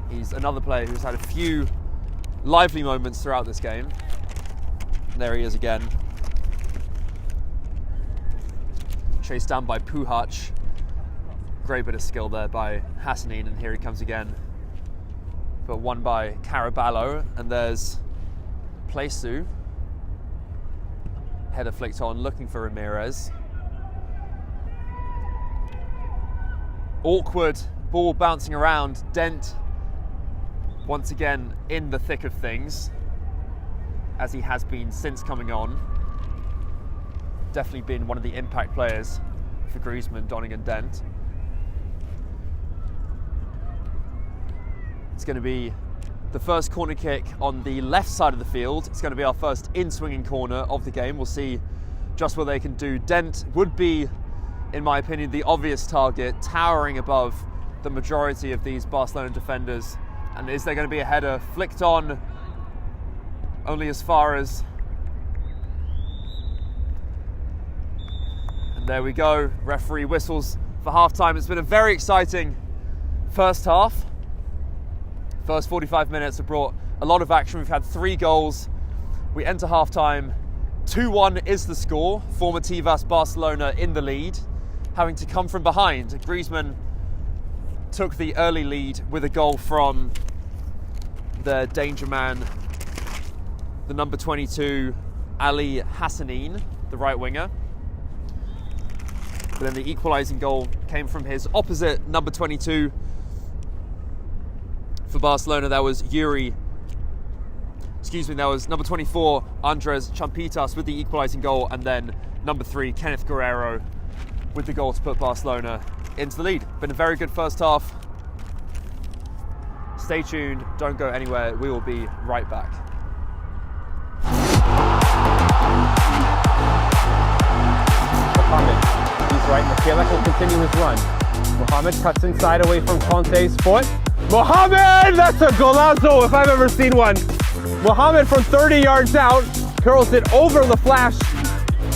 He's another player who's had a few lively moments throughout this game. And there he is again. Chased down by Puhac. Great bit of skill there by Hassanin, and here he comes again. But won by Caraballo, and there's Plesu. Header flicked on, looking for Ramirez. Awkward ball bouncing around. Dent once again in the thick of things, as he has been since coming on. Definitely been one of the impact players for Griezmann, Donegan Dent. It's going to be the first corner kick on the left side of the field. It's going to be our first in-swinging corner of the game. We'll see just what they can do. Dent would be, in my opinion, the obvious target, towering above the majority of these Barcelona defenders. And is there going to be a header flicked on only as far as... And there we go. Referee whistles for half-time. It's been a very exciting first half. First 45 minutes have brought a lot of action. We've had 3 goals. We enter half-time. 2-1 is the score. Formativas Barcelona in the lead, having to come from behind. Griezmann took the early lead with a goal from the danger man, the number 22, Ali Hassanin, the right winger. But then the equalising goal came from his opposite, number 22, for Barcelona. That was that was number 24, Andres Champitas with the equalising goal, and then number 3, Kenneth Guerrero with the goal to put Barcelona into the lead. Been a very good first half. Stay tuned, don't go anywhere, we will be right back. Mohamed, he's right, Michaela will continue his run. Mohamed cuts inside away from Conte's foot. Mohamed, that's a golazo if I've ever seen one. Mohamed from 30 yards out curls it over the flash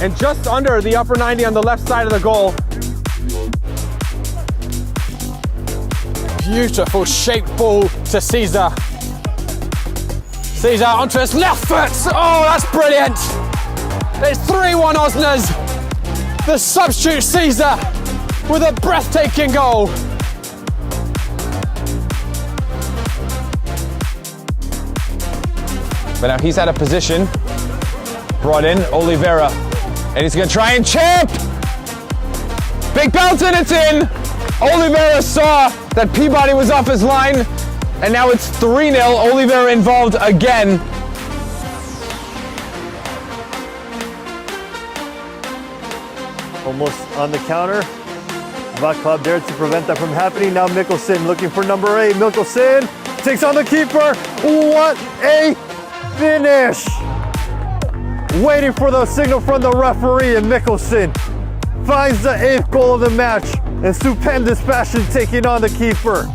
and just under the upper 90 on the left side of the goal. Beautiful shaped ball to Caesar. Caesar onto his left foot. Oh, that's brilliant. It's 3-1 Osners. The substitute Caesar with a breathtaking goal. But now he's out of position. Brought in Oliveira. And he's going to try and chip. Big bounce and it's in. Oliveira saw that Peabody was off his line. And now it's 3-0. Oliveira involved again. Almost on the counter. Vaclav there to prevent that from happening. Now Mikkelsen looking for number 8. Mikkelsen takes on the keeper. What a finish! Waiting for the signal from the referee, and Mikkelsen finds the 8th goal of the match in stupendous fashion, taking on the keeper.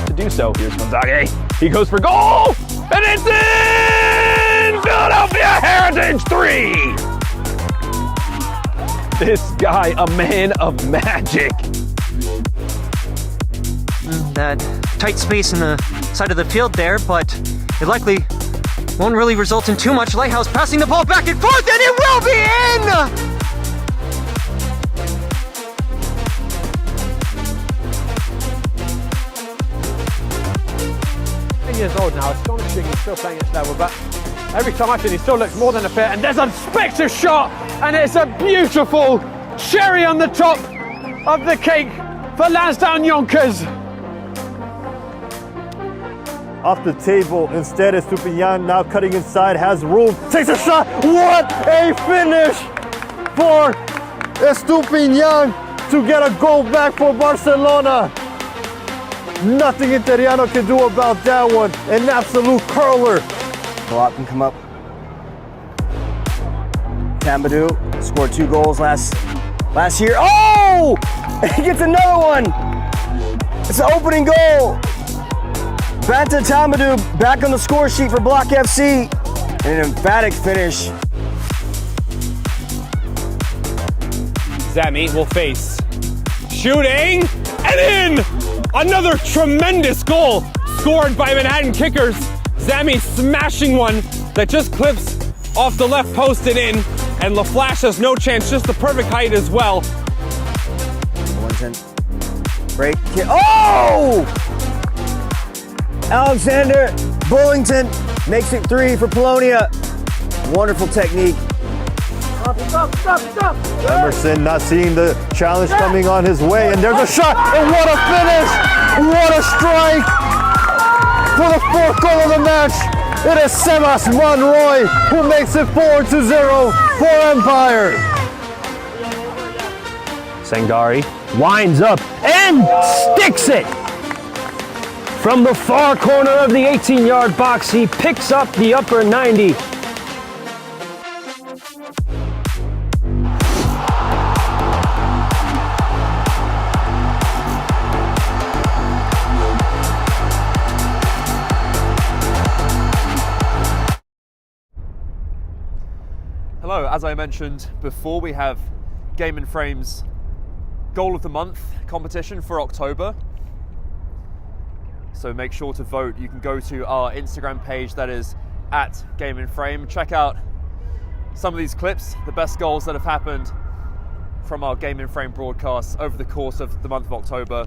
To do so, here's Gonzaga. He goes for goal! And it's in! Philadelphia Heritage 3! This guy, a man of magic. That tight space in the side of the field there, but it likely won't really result in too much. Lighthouse passing the ball back and forth, and it will be in! 10 years old now, astonishing he's still playing at this level, but every time I see him, he still looks more than a fit, and there's a spectre shot, and it's a beautiful cherry on the top of the cake for Lansdowne Yonkers. Off the table, instead Estupinian now cutting inside, has room, takes a shot. What a finish for Estupinian to get a goal back for Barcelona. Nothing Interiano can do about that one. An absolute curler. A lot can come up. Tambadou scored 2 goals last year. Oh! He gets another one. It's the opening goal. Banta Tambadou back on the score sheet for Block FC. And an emphatic finish. Zami will face. Shooting and in! Another tremendous goal scored by Manhattan Kickers. Zami smashing one that just clips off the left post and in. And LaFlash has no chance, just the perfect height as well. Break. Oh! Alexander Bullington makes it 3 for Polonia. Wonderful technique. Emerson not seeing the challenge coming on his way, and there's a shot, and what a finish! What a strike! For the 4th goal of the match, it is Sebas Monroy who makes it 4-0 for Empire. Sangari winds up and sticks it From the far corner of the 18-yard box, he picks up the upper 90. Hello, as I mentioned before, we have Game and Frame's Goal of the Month competition for October. So make sure to vote. You can go to our Instagram page, that is at Game and Frame. Check out some of these clips, the best goals that have happened from our Game and Frame broadcasts over the course of the month of October.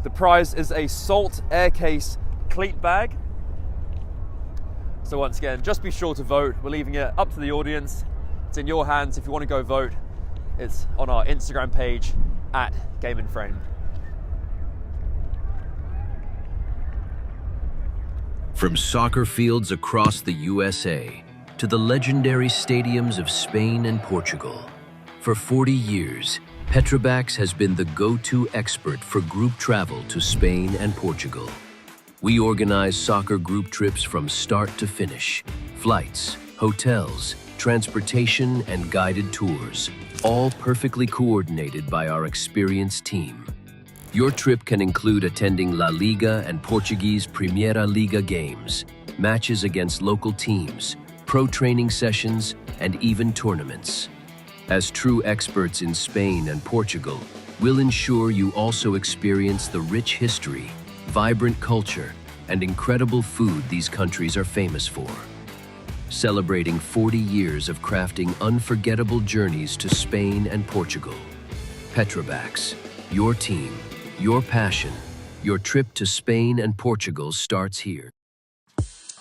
The prize is a Salt Aircase cleat bag. So once again, just be sure to vote. We're leaving it up to the audience. It's in your hands. If you want to go vote, it's on our Instagram page at Game and Frame. From soccer fields across the USA to the legendary stadiums of Spain and Portugal, for 40 years, Petrobax has been the go-to expert for group travel to Spain and Portugal. We organize soccer group trips from start to finish, flights, hotels, transportation, and guided tours, all perfectly coordinated by our experienced team. Your trip can include attending La Liga and Portuguese Primeira Liga games, matches against local teams, pro training sessions, and even tournaments. As true experts in Spain and Portugal, we'll ensure you also experience the rich history, vibrant culture, and incredible food these countries are famous for. Celebrating 40 years of crafting unforgettable journeys to Spain and Portugal. Petrobax, your team, your passion, your trip to Spain and Portugal starts here.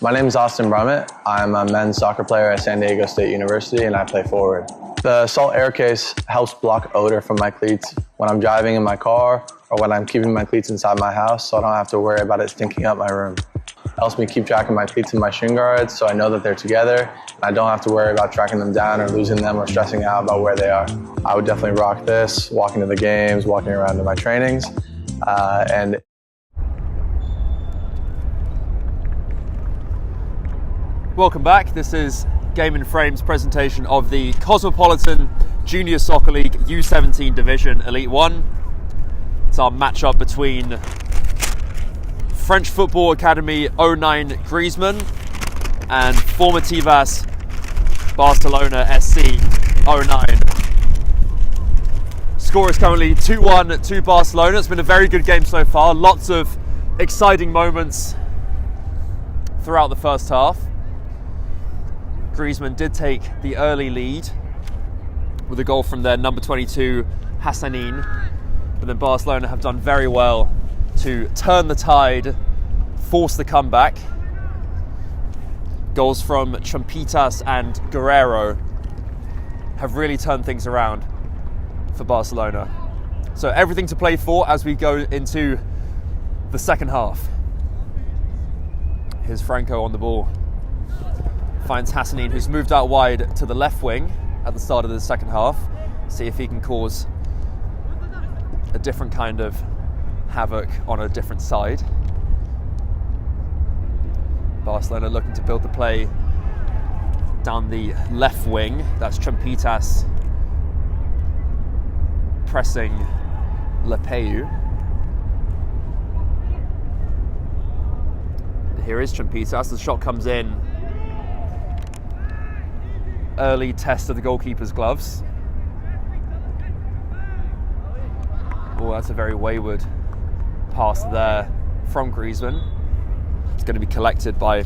My name is Austin Brummett. I'm a men's soccer player at San Diego State University and I play forward. The Salt Air Case helps block odor from my cleats when I'm driving in my car or when I'm keeping my cleats inside my house, so I don't have to worry about it stinking up my room. It helps me keep track of my cleats and my shin guards so I know that they're together and I don't have to worry about tracking them down or losing them or stressing out about where they are. I would definitely rock this, walking to the games, walking around to my trainings, and welcome back. This is Game and Frame's presentation of the Cosmopolitan Junior Soccer League U17 Division Elite 1. It's our matchup between French Football Academy 09 Griezmann and Formativas Barcelona SC 09. Score is currently 2-1 to Barcelona. It's been a very good game so far. Lots of exciting moments throughout the first half. Griezmann did take the early lead with a goal from their number 22, Hassanin. But then Barcelona have done very well to turn the tide, force the comeback. Goals from Chumpitas and Guerrero have really turned things around for Barcelona. So everything to play for as we go into the second half. Here's Franco on the ball. Finds Hassanin, who's moved out wide to the left wing at the start of the second half. See if he can cause a different kind of havoc on a different side. Barcelona looking to build the play down the left wing. That's Chumpitas pressing Lepeu. Here is Chumpitas. The shot comes in. Early test of the goalkeeper's gloves. Oh, that's a very wayward pass there from Griezmann. It's going to be collected by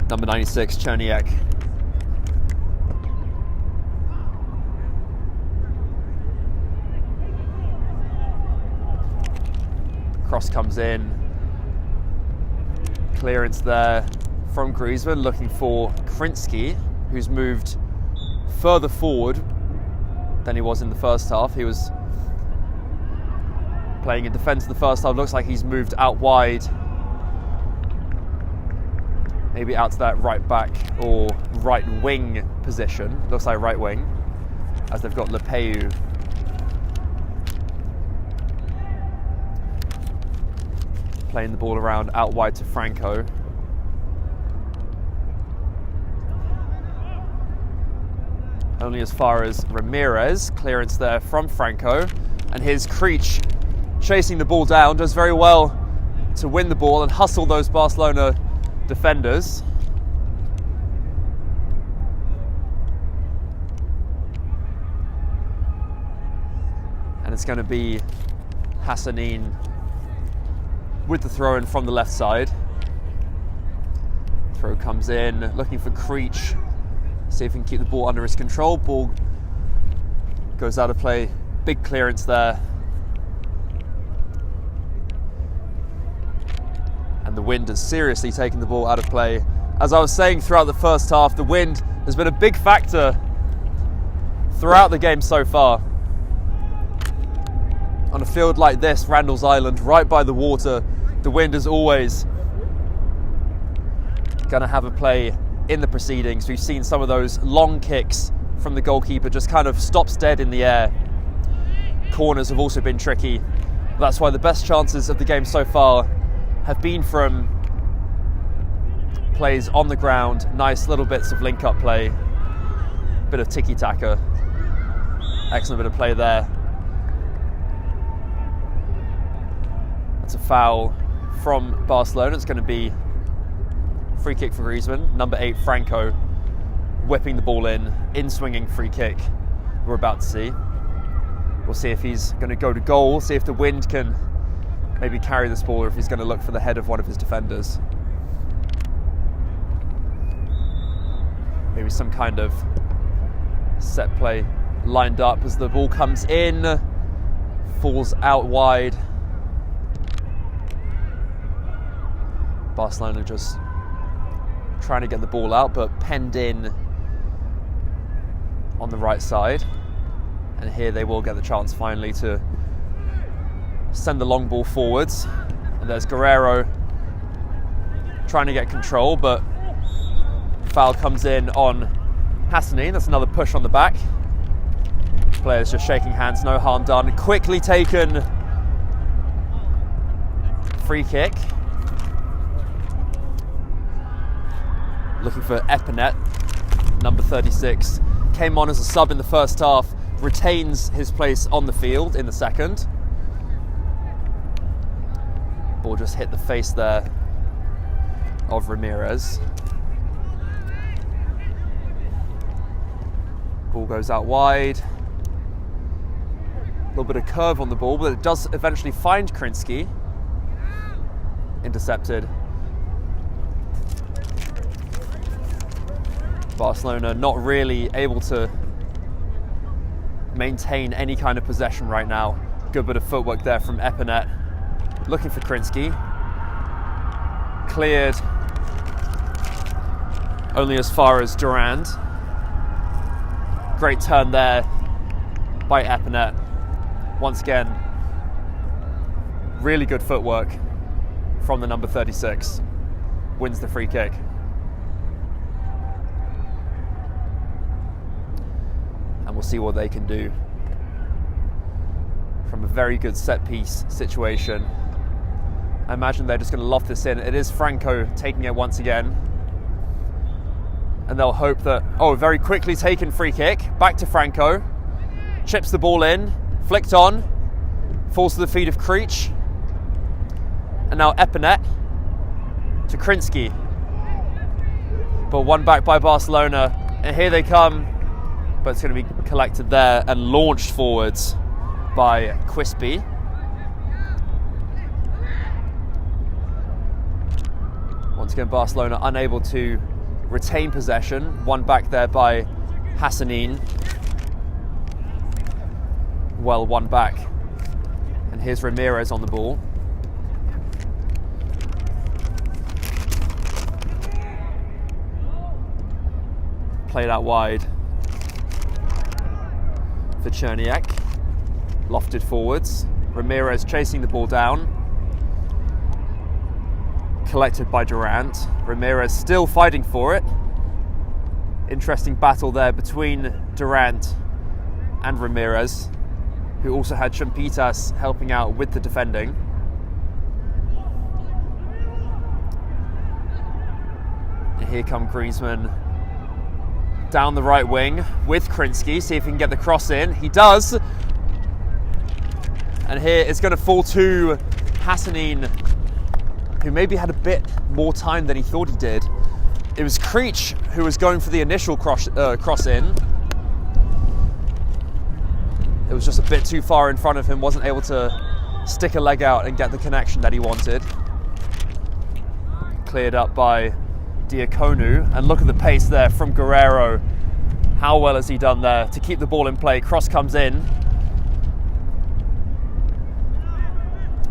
number 96, Cherniak. Cross comes in. Clearance there from Griezmann, looking for Krinsky, who's moved further forward than he was in the first half. He was playing in defence in the first half. Looks like he's moved out wide, maybe out to that right back or right wing position. Looks like right wing, as they've got Lepeu. Playing the ball around out wide to Franco. Only as far as Ramirez. Clearance there from Franco. And here's Creech chasing the ball down. Does very well to win the ball and hustle those Barcelona defenders. And it's going to be Hassanin with the throw in from the left side. Throw comes in, looking for Creech. See if he can keep the ball under his control. Ball goes out of play. Big clearance there. And the wind has seriously taken the ball out of play. As I was saying throughout the first half, the wind has been a big factor throughout the game so far. On a field like this, Randall's Island, right by the water, the wind is always going to have a play in the proceedings. We've seen some of those long kicks from the goalkeeper just kind of stops dead in the air. Corners have also been tricky. That's why the best chances of the game so far have been from plays on the ground, nice little bits of link-up play, bit of tiki-taka. Excellent bit of play there. That's a foul from Barcelona. It's going to be free kick for Griezmann. Number 8, Franco, whipping the ball in swinging free kick. We're about to see. We'll see if he's going to go to goal, see if the wind can maybe carry this ball, or if he's going to look for the head of one of his defenders. Maybe some kind of set play lined up as the ball comes in, falls out wide. Barcelona just trying to get the ball out, but penned in on the right side. And here they will get the chance finally to send the long ball forwards. And there's Guerrero trying to get control, but foul comes in on Hassanin. That's another push on the back. Players just shaking hands, no harm done. Quickly taken free kick. Looking for Epinet, number 36. Came on as a sub in the first half, retains his place on the field in the second. Ball just hit the face there of Ramirez. Ball goes out wide. A little bit of curve on the ball, but it does eventually find Krinsky. Intercepted. Barcelona not really able to maintain any kind of possession right now. Good bit of footwork there from Epinet. Looking for Krinsky. Cleared only as far as Durand. Great turn there by Epinet. Once again, really good footwork from the number 36. Wins the free kick. And we'll see what they can do from a very good set piece situation. I imagine they're just going to loft this in. It is Franco taking it once again. And they'll hope that, very quickly taken free kick. Back to Franco. Chips the ball in. Flicked on. Falls to the feet of Creech. And now Epinet to Krinsky. But one back by Barcelona. And here they come. But it's going to be collected there and launched forwards by Quispy. Once again, Barcelona unable to retain possession. One back there by Hassanin. Well, one back. And here's Ramirez on the ball. Played out wide for Cherniak. Lofted forwards. Ramirez chasing the ball down. Collected by Durant. Ramirez still fighting for it. Interesting battle there between Durant and Ramirez, who also had Champitas helping out with the defending. And here come Griezmann down the right wing with Krinsky, see if he can get the cross in. He does. And here it's going to fall to Hassanin, who maybe had a bit more time than he thought he did. It was Creech who was going for the initial cross in. It was just a bit too far in front of him, wasn't able to stick a leg out and get the connection that he wanted. Cleared up by Diakonu, and look at the pace there from Guerrero. How well has he done there to keep the ball in play? Cross comes in.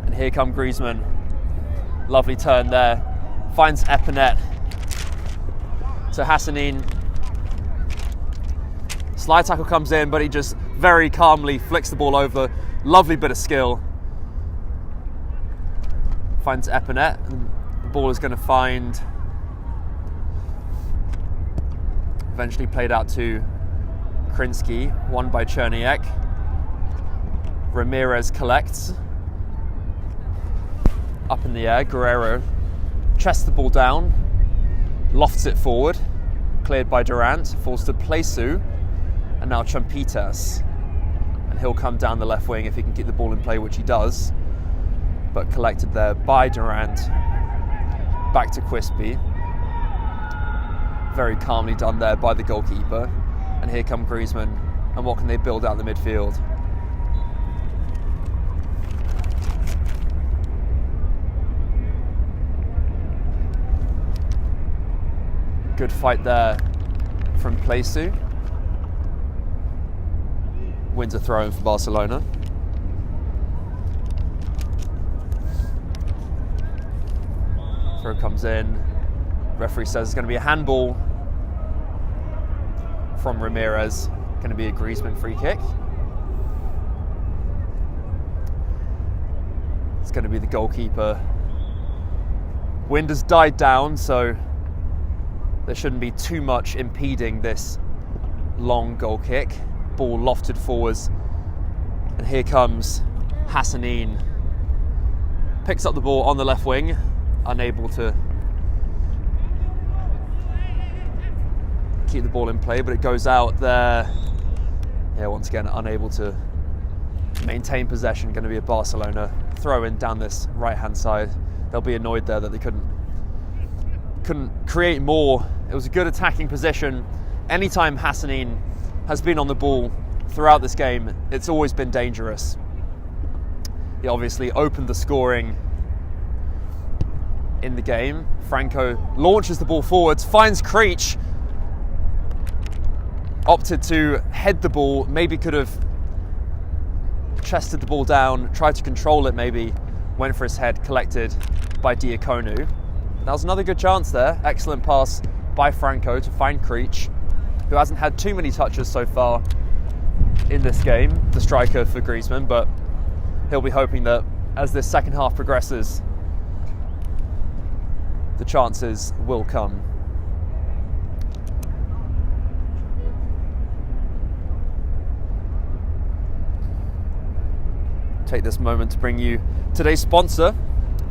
And here come Griezmann. Lovely turn there. Finds Epinet. To Hassanin. Slide tackle comes in, but he just very calmly flicks the ball over. Lovely bit of skill. Finds Epinet, and the ball is going to find... Eventually played out to Krinsky, won by Cherniak. Ramirez collects. Up in the air, Guerrero chests the ball down, lofts it forward, cleared by Durant, falls to Plesu, and now Champitas. And he'll come down the left wing if he can keep the ball in play, which he does. But collected there by Durant. Back to Quispy. Very calmly done there by the goalkeeper. And here come Griezmann. And what can they build out the midfield? Good fight there from Plesu. Wins a throw-in for Barcelona. Throw comes in. Referee says it's going to be a handball from Ramirez. Going to be a Griezmann free kick. It's going to be the goalkeeper. Wind has died down, so there shouldn't be too much impeding this long goal kick. Ball lofted forwards. And here comes Hassanin. Picks up the ball on the left wing. Unable to keep the ball in play, but it goes out there. Yeah, once again, unable to maintain possession. Going to be a Barcelona throw in down this right-hand side. They'll be annoyed there that they couldn't create more. It was a good attacking position. Anytime Hassanin has been on the ball throughout this game, it's always been dangerous. He obviously opened the scoring in the game. Franco launches the ball forwards, finds Creech. Opted to head the ball, maybe could have chested the ball down, tried to control it maybe, went for his head, collected by Diakonu. That was another good chance there. Excellent pass by Franco to find Creech, who hasn't had too many touches so far in this game, the striker for Griezmann, but he'll be hoping that as this second half progresses, the chances will come. Take this moment to bring you today's sponsor.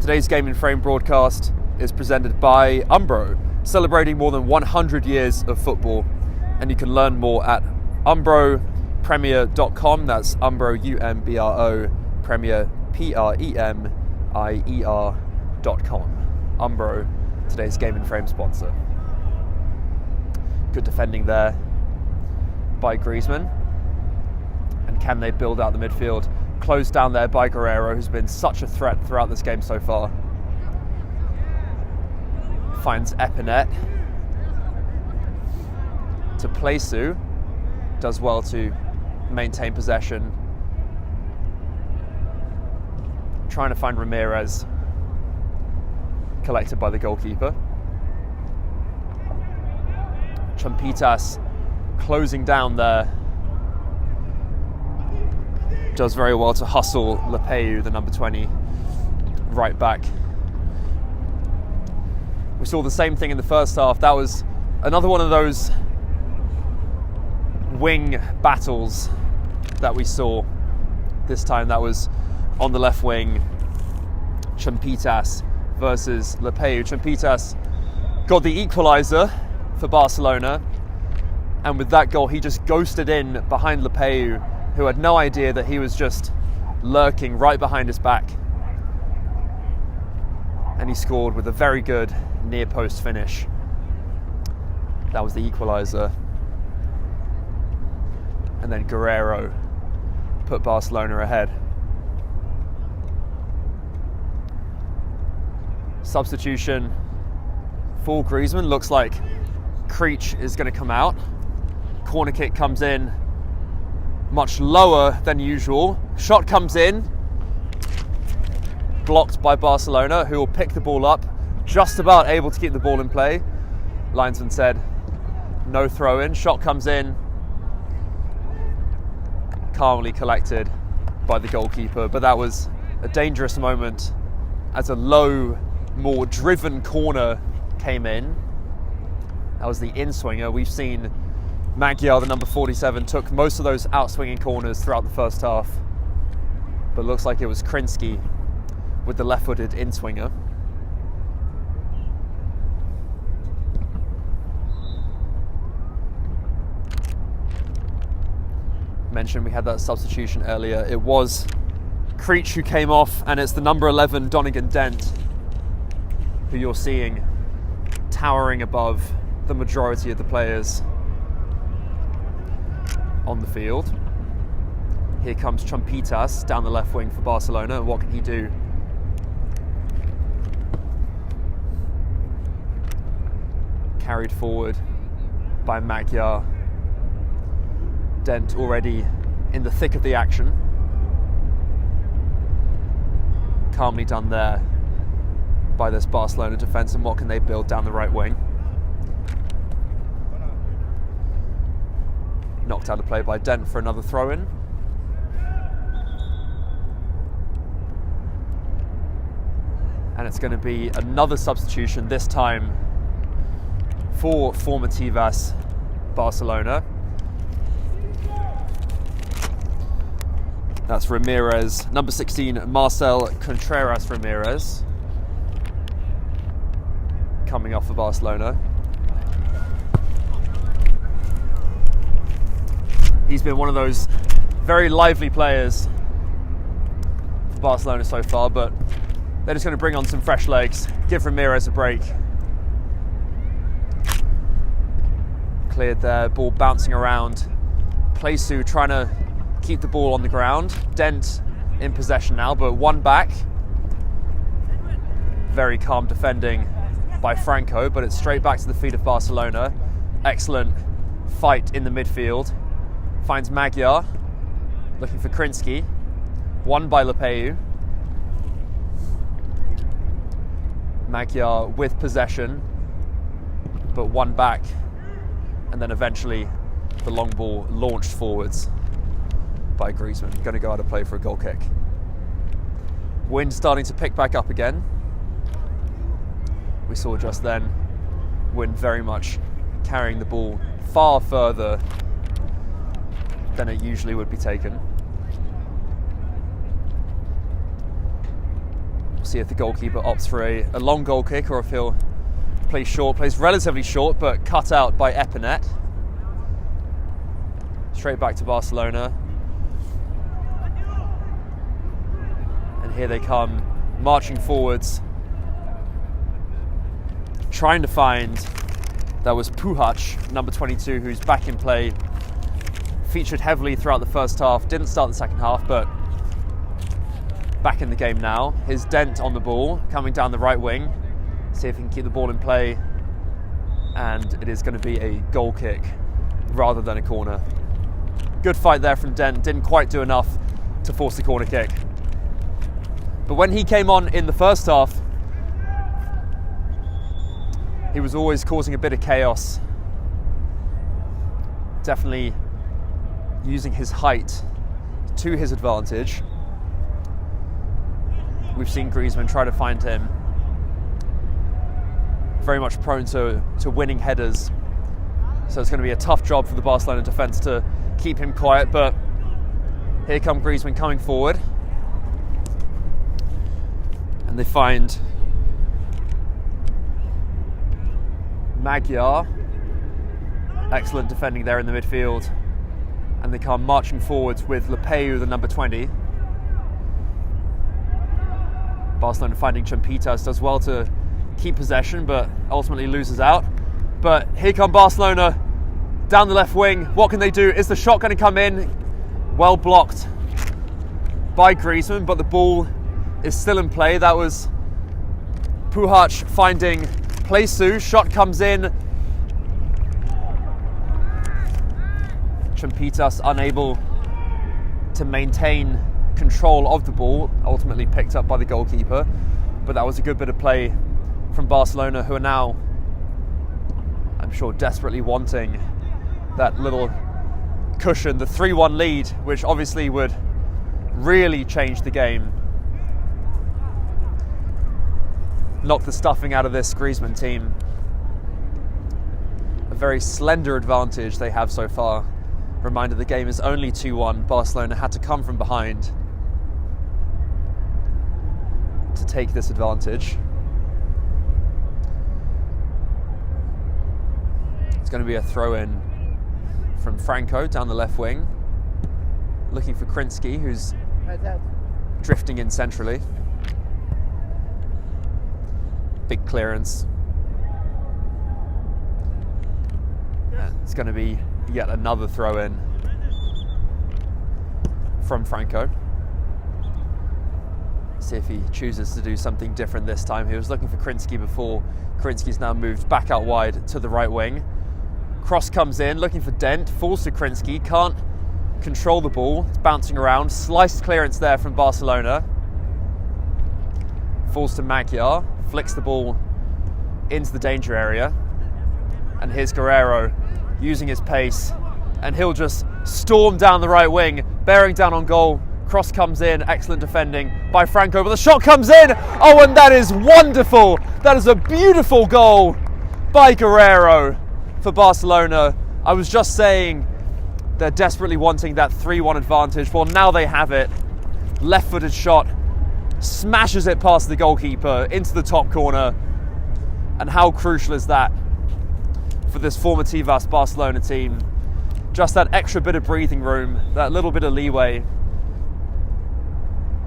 Today's Game in Frame broadcast is presented by Umbro, celebrating more than 100 years of football. And you can learn more at umbropremier.com. That's Umbro, U-M-B-R-O, Premier, P-R-E-M-I-E-R.com. Umbro, today's Game in Frame sponsor. Good defending there by Griezmann. And can they build out the midfield? Closed down there by Guerrero, who's been such a threat throughout this game so far. Finds Epinet. To Plesu. Does well to maintain possession. Trying to find Ramirez. Collected by the goalkeeper. Champitas closing down there. Does very well to hustle Lepeu, the number 20, right back. We saw the same thing in the first half. That was another one of those wing battles that we saw. This time that was on the left wing. Champitas versus Lepeu. Champitas got the equaliser for Barcelona, and with that goal he just ghosted in behind Lepeu, who had no idea that he was just lurking right behind his back. And he scored with a very good near post finish. That was the equaliser. And then Guerrero put Barcelona ahead. Substitution for Griezmann. Looks like Creech is going to come out. Corner kick comes in much lower than usual. Shot comes in, blocked by Barcelona, who will pick the ball up, just about able to keep the ball in play. Linesman said no throw in. Shot comes in, calmly collected by the goalkeeper, but that was a dangerous moment as a low, more driven corner came in. That was the in-swinger. We've seen Magyar, the number 47, took most of those out-swinging corners throughout the first half, but looks like it was Krinsky with the left-footed in-swinger. Mentioned we had that substitution earlier. It was Creech who came off, and it's the number 11 Donegan Dent who you're seeing towering above the majority of the players on the field. Here comes Trompitas down the left wing for Barcelona, and what can he do? Carried forward by Magyar. Dent already in the thick of the action. Calmly done there by this Barcelona defence, and what can they build down the right wing? Knocked out of play by Dent for another throw-in. And it's going to be another substitution, this time for Formativas Barcelona. That's Ramirez, number 16, Marcel Contreras Ramirez, coming off for Barcelona. He's been one of those very lively players for Barcelona so far, but they're just going to bring on some fresh legs, give Ramirez a break. Cleared there, ball bouncing around. Playsu trying to keep the ball on the ground. Dent in possession now, but one back. Very calm defending by Franco, but it's straight back to the feet of Barcelona. Excellent fight in the midfield. Finds Magyar, looking for Krinsky. Won by Lepeu. Magyar with possession, but one back. And then eventually the long ball launched forwards by Griezmann. Going to go out of play for a goal kick. Wind starting to pick back up again. We saw just then Wind very much carrying the ball far further than it usually would be taken. We'll see if the goalkeeper opts for a long goal kick or if he'll play short. Plays relatively short, but cut out by Epinet. Straight back to Barcelona. And here they come, marching forwards, trying to find, that was Puhac, number 22, who's back in play. Featured heavily throughout the first half, didn't start the second half, but back in the game now. His Dent on the ball, coming down the right wing. See if he can keep the ball in play. And it is going to be a goal kick rather than a corner. Good fight there from Dent, didn't quite do enough to force the corner kick. But when he came on in the first half, he was always causing a bit of chaos. Definitely using his height to his advantage. We've seen Griezmann try to find him. Very much prone to winning headers. So it's going to be a tough job for the Barcelona defence to keep him quiet, but here come Griezmann coming forward. And they find Magyar. Excellent defending there in the midfield. And they come marching forwards with Lepeu, the number 20. Barcelona finding Champitas, does well to keep possession, but ultimately loses out. But here come Barcelona down the left wing. What can they do? Is the shot going to come in? Well blocked by Griezmann, but the ball is still in play. That was Puhac finding Plesu. Shot comes in. Champitas unable to maintain control of the ball, ultimately picked up by the goalkeeper. But that was a good bit of play from Barcelona, who are now, I'm sure, desperately wanting that little cushion, the 3-1 lead, which obviously would really change the game. Knock the stuffing out of this Griezmann team. A very slender advantage they have so far. Reminder, the game is only 2-1. Barcelona had to come from behind to take this advantage. It's going to be a throw-in from Franco down the left wing, looking for Krinsky, who's drifting in centrally. Big clearance. It's going to be yet another throw-in from Franco. See if he chooses to do something different this time. He was looking for Krinsky before. Krinsky's now moved back out wide to the right wing. Cross comes in, looking for Dent, falls to Krinsky, can't control the ball, it's bouncing around. Sliced clearance there from Barcelona. Falls to Magyar, flicks the ball into the danger area. And here's Guerrero using his pace, and he'll just storm down the right wing, bearing down on goal. Cross comes in, excellent defending by Franco, but the shot comes in. Oh, and that is wonderful. That is a beautiful goal by Guerrero for Barcelona. I was just saying they're desperately wanting that 3-1 advantage. Well, now they have it. Left-footed shot, smashes it past the goalkeeper into the top corner. And how crucial is that for this Formativas Barcelona team? Just that extra bit of breathing room, that little bit of leeway.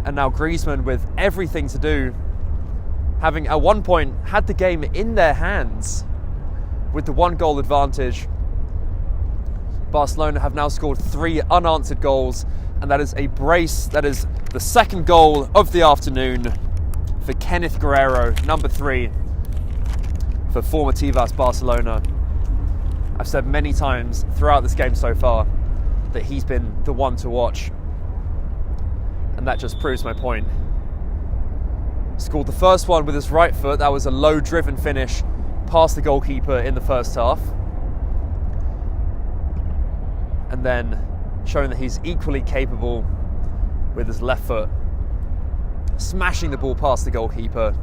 And now Griezmann with everything to do, having at one point had the game in their hands with the 1-goal advantage. Barcelona have now scored 3 unanswered goals, and that is a brace. That is the 2nd goal of the afternoon for Kenneth Guerrero, number 3 for Formativas Barcelona. I've said many times throughout this game so far that he's been the one to watch, and that just proves my point. Scored the first one with his right foot. That was a low driven finish past the goalkeeper in the first half. And then showing that he's equally capable with his left foot, smashing the ball past the goalkeeper,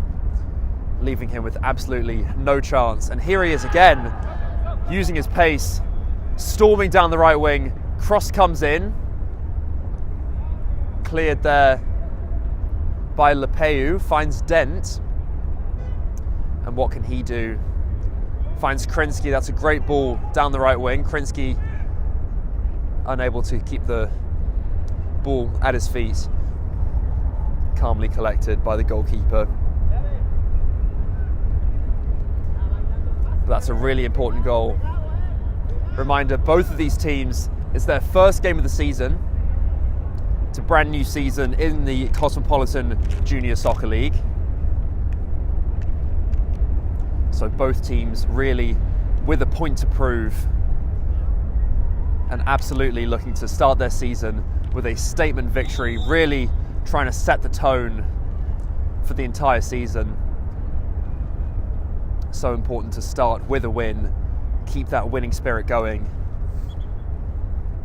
leaving him with absolutely no chance. And here he is again, using his pace, storming down the right wing. Cross comes in, cleared there by Lepeu, finds Dent. And what can he do? Finds Krinsky. That's a great ball down the right wing. Krinsky unable to keep the ball at his feet. Calmly collected by the goalkeeper. But that's a really important goal. Reminder, both of these teams, it's their first game of the season. It's a brand new season in the Cosmopolitan Junior Soccer League. So both teams really with a point to prove, and absolutely looking to start their season with a statement victory, really trying to set the tone for the entire season. So important to start with a win, keep that winning spirit going,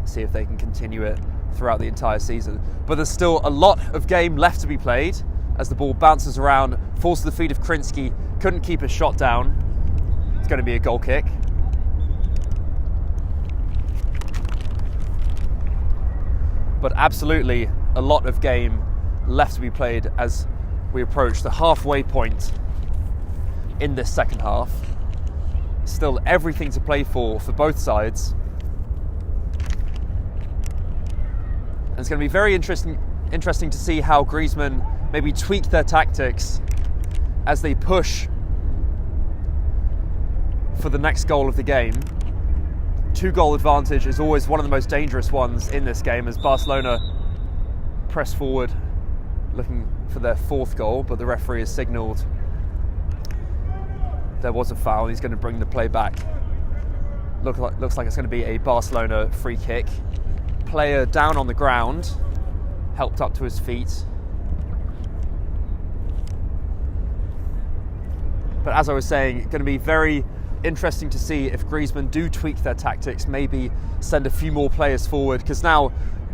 see if they can continue it throughout the entire season. But there's still a lot of game left to be played as the ball bounces around, falls to the feet of Krinsky, couldn't keep his shot down. It's going to be a goal kick. But absolutely a lot of game left to be played as we approach the halfway point in this second half. still everything to play for both sides. And it's going to be very interesting to see how Griezmann maybe tweak their tactics as they push for the next goal of the game. 2-goal advantage is always one of the most dangerous ones in this game, as Barcelona press forward looking for their 4th goal, but the referee has signalled there was a foul. He's going to bring the play back. Looks like it's going to be a Barcelona free kick. Player down on the ground, helped up to his feet. But as I was saying, it's going to be very interesting to see if Griezmann do tweak their tactics, maybe send a few more players forward, because now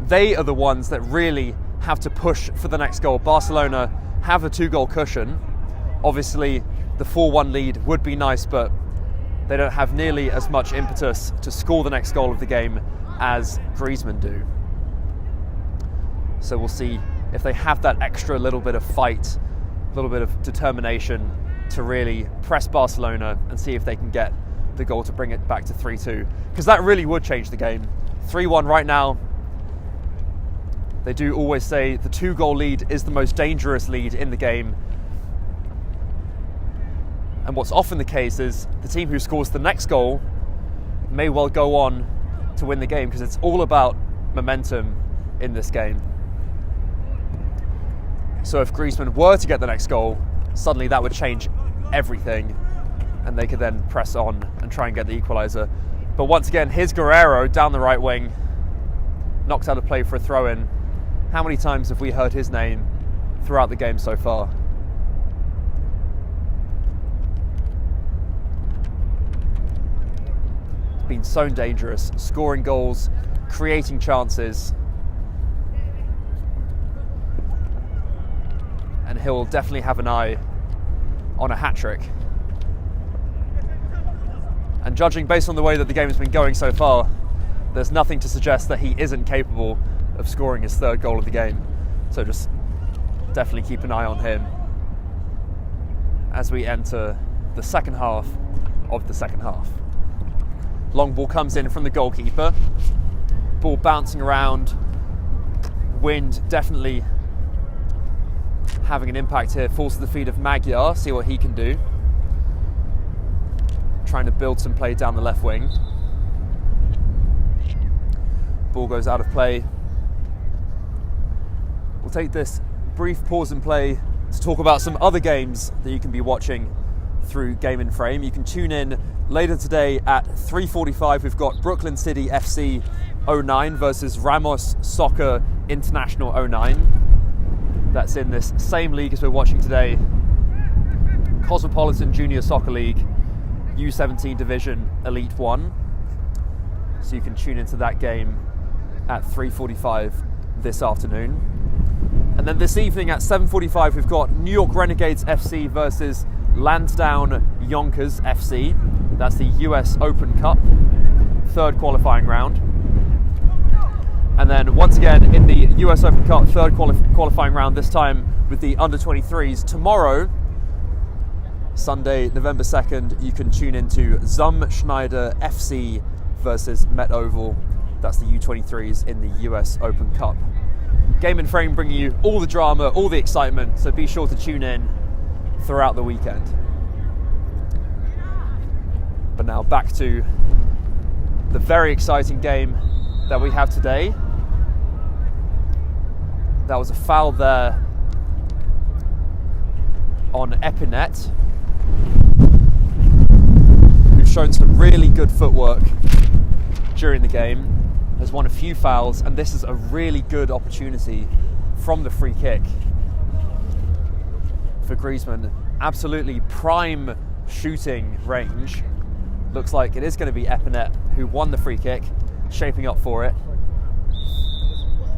they are the ones that really have to push for the next goal. Barcelona have a 2-goal cushion. Obviously, the 4-1 lead would be nice, but they don't have nearly as much impetus to score the next goal of the game as Griezmann do. So we'll see if they have that extra little bit of fight, a little bit of determination to really press Barcelona and see if they can get the goal to bring it back to 3-2, because that really would change the game. 3-1 right now. They do always say the 2-goal lead is the most dangerous lead in the game. And what's often the case is the team who scores the next goal may well go on to win the game, because it's all about momentum in this game. So if Griezmann were to get the next goal, suddenly that would change everything, and they could then press on and try and get the equaliser. But once again, here's Guerrero down the right wing, knocked out of play for a throw-in. How many times have we heard his name throughout the game so far? Been so dangerous, scoring goals, creating chances. And he'll definitely have an eye on a hat-trick. And judging based on the way that the game has been going so far, there's nothing to suggest that he isn't capable of scoring his 3rd goal of the game. So just definitely keep an eye on him as we enter the second half of the second half. Long ball comes in from the goalkeeper. Ball bouncing around. Wind definitely having an impact here. Falls to the feet of Magyar. See what he can do. Trying to build some play down the left wing. Ball goes out of play. We'll take this brief pause and play to talk about some other games that you can be watching through Game in Frame. You can tune in later today at 3:45. We've got Brooklyn City FC 09 versus Ramos Soccer International 09. That's in this same league as we're watching today, Cosmopolitan Junior Soccer League, U17 Division Elite 1. So you can tune into that game at 3:45 this afternoon. And then this evening at 7:45 we've got New York Renegades FC versus Lansdowne Yonkers FC. That's the US Open Cup, 3rd qualifying round. And then once again in the US Open Cup 3rd qualifying round, this time with the under-23s. Tomorrow, Sunday, November 2nd, you can tune into Schneider FC versus Met Oval. That's the U23s in the US Open Cup. Game in Frame bringing you all the drama, all the excitement, so be sure to tune in throughout the weekend. But now back to the very exciting game that we have today. That was a foul there on Epinet, who's shown some really good footwork during the game, has won a few fouls, and this is a really good opportunity from the free kick for Griezmann. Absolutely prime shooting range. Looks like it is going to be Epinet who won the free kick, shaping up for it.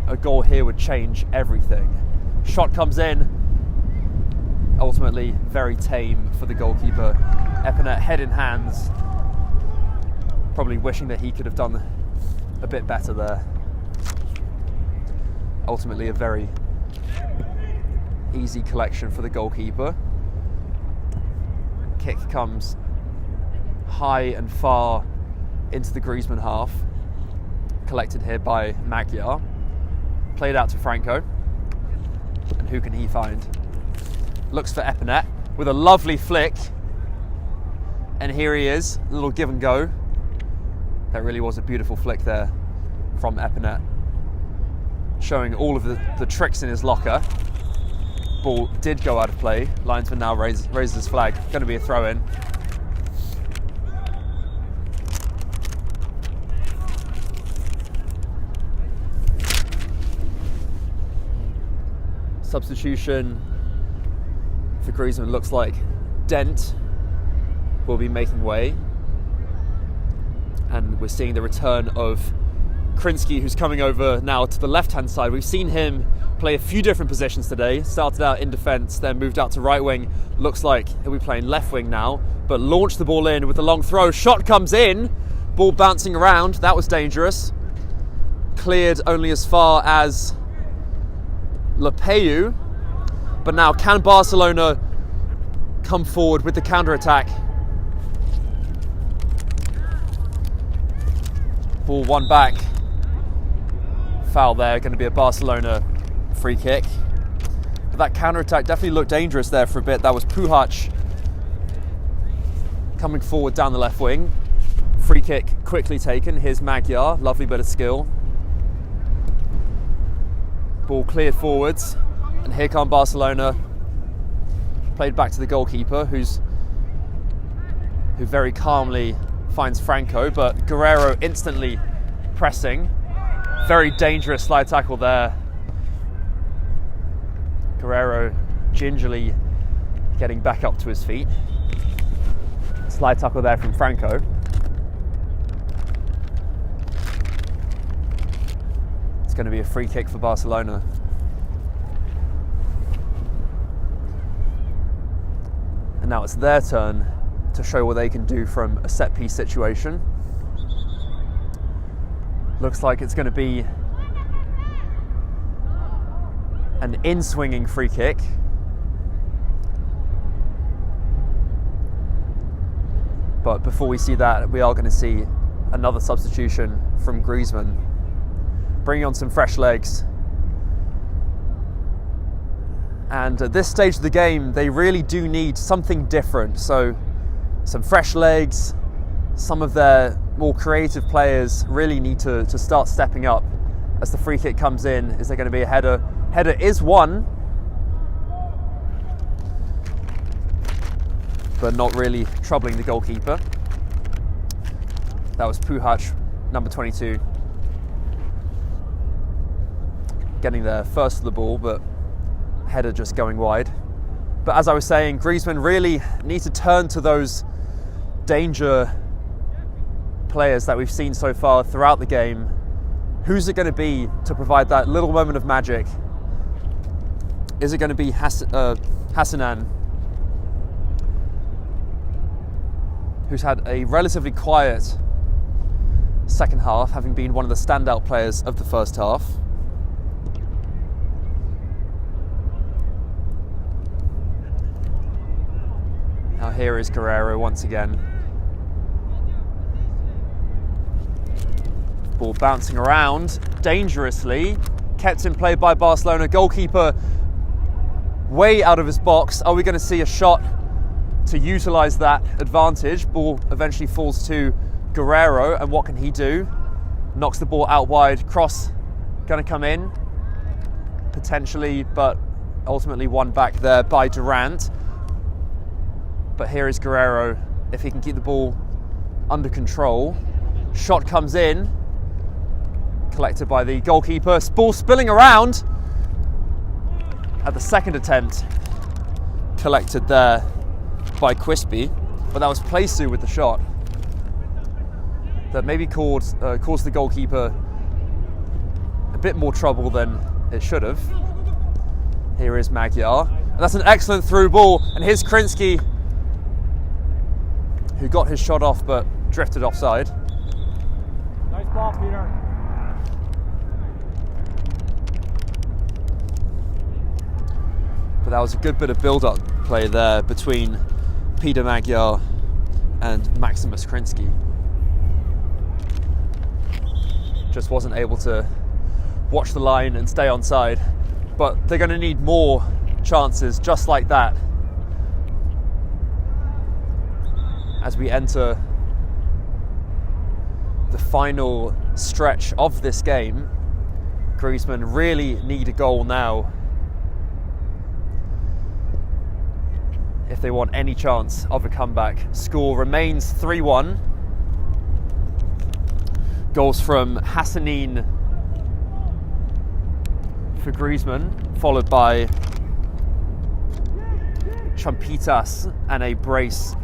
A goal here would change everything. Shot comes in, ultimately very tame for the goalkeeper. Epinet head in hands, probably wishing that he could have done a bit better there. Ultimately a very easy collection for the goalkeeper. Kick comes high and far into the Griezmann half. Collected here by Magyar. Played out to Franco. And who can he find? Looks for Epinette with a lovely flick. And here he is, a little give and go. That really was a beautiful flick there from Epinette. Showing all of the tricks in his locker. Ball did go out of play. Linesman now raises his flag. Going to be a throw in. Substitution for Griezmann looks like Dent will be making way. And we're seeing the return of Krinsky, who's coming over now to the left-hand side. We've seen him play a few different positions today. Started out in defence, then moved out to right wing. Looks like he'll be playing left wing now, but launched the ball in with a long throw. Shot comes in, ball bouncing around. That was dangerous. Cleared only as far as Lepeu, but now can Barcelona come forward with the counter-attack? Ball won back. Foul there, going to be a Barcelona free kick. But that counter-attack definitely looked dangerous there for a bit. That was Puhac coming forward down the left wing. Free kick quickly taken. Here's Magyar, lovely bit of skill. Ball cleared forwards, and here come Barcelona. Played back to the goalkeeper, who very calmly finds Franco, but Guerrero instantly pressing. Very dangerous slide tackle there. Guerrero gingerly getting back up to his feet. Slide tackle there from Franco. It's going to be a free kick for Barcelona. And now it's their turn to show what they can do from a set-piece situation. Looks like it's going to be an in-swinging free kick. But before we see that, we are going to see another substitution from Griezmann, bringing on some fresh legs. And at this stage of the game, they really do need something different. So some fresh legs, some of their more creative players really need to start stepping up as the free kick comes in. Is there going to be a header? Header is won, but not really troubling the goalkeeper. That was Puhac, number 22. Getting there first to the ball, but header just going wide. But as I was saying, Griezmann really needs to turn to those danger players that we've seen so far throughout the game. Who's it going to be to provide that little moment of magic? Is it going to be Hassanan, who's had a relatively quiet second half, having been one of the standout players of the first half? Now here is Guerrero once again. Ball bouncing around dangerously, kept in play by Barcelona. Goalkeeper way out of his box. Are we going to see a shot to utilise that advantage? Ball eventually falls to Guerrero, and what can he do? Knocks the ball out wide. Cross going to come in potentially, but ultimately won back there by Durant. But here is Guerrero, if he can keep the ball under control. Shot comes in, collected by the goalkeeper. Ball spilling around at the second attempt, collected there by Quispy, but that was Playsu with the shot that maybe caused the goalkeeper a bit more trouble than it should have. Here is Magyar, and that's an excellent through ball, and here's Krinsky, who got his shot off but drifted offside. Nice ball, Peter. But that was a good bit of build-up play there between Peter Magyar and Maximus Krinsky. Just wasn't able to watch the line and stay onside. But they're going to need more chances just like that as we enter the final stretch of this game. Griezmann really need a goal now if they want any chance of a comeback. Score remains 3-1. Goals from Hassanin for Griezmann, followed by Champitas and a brace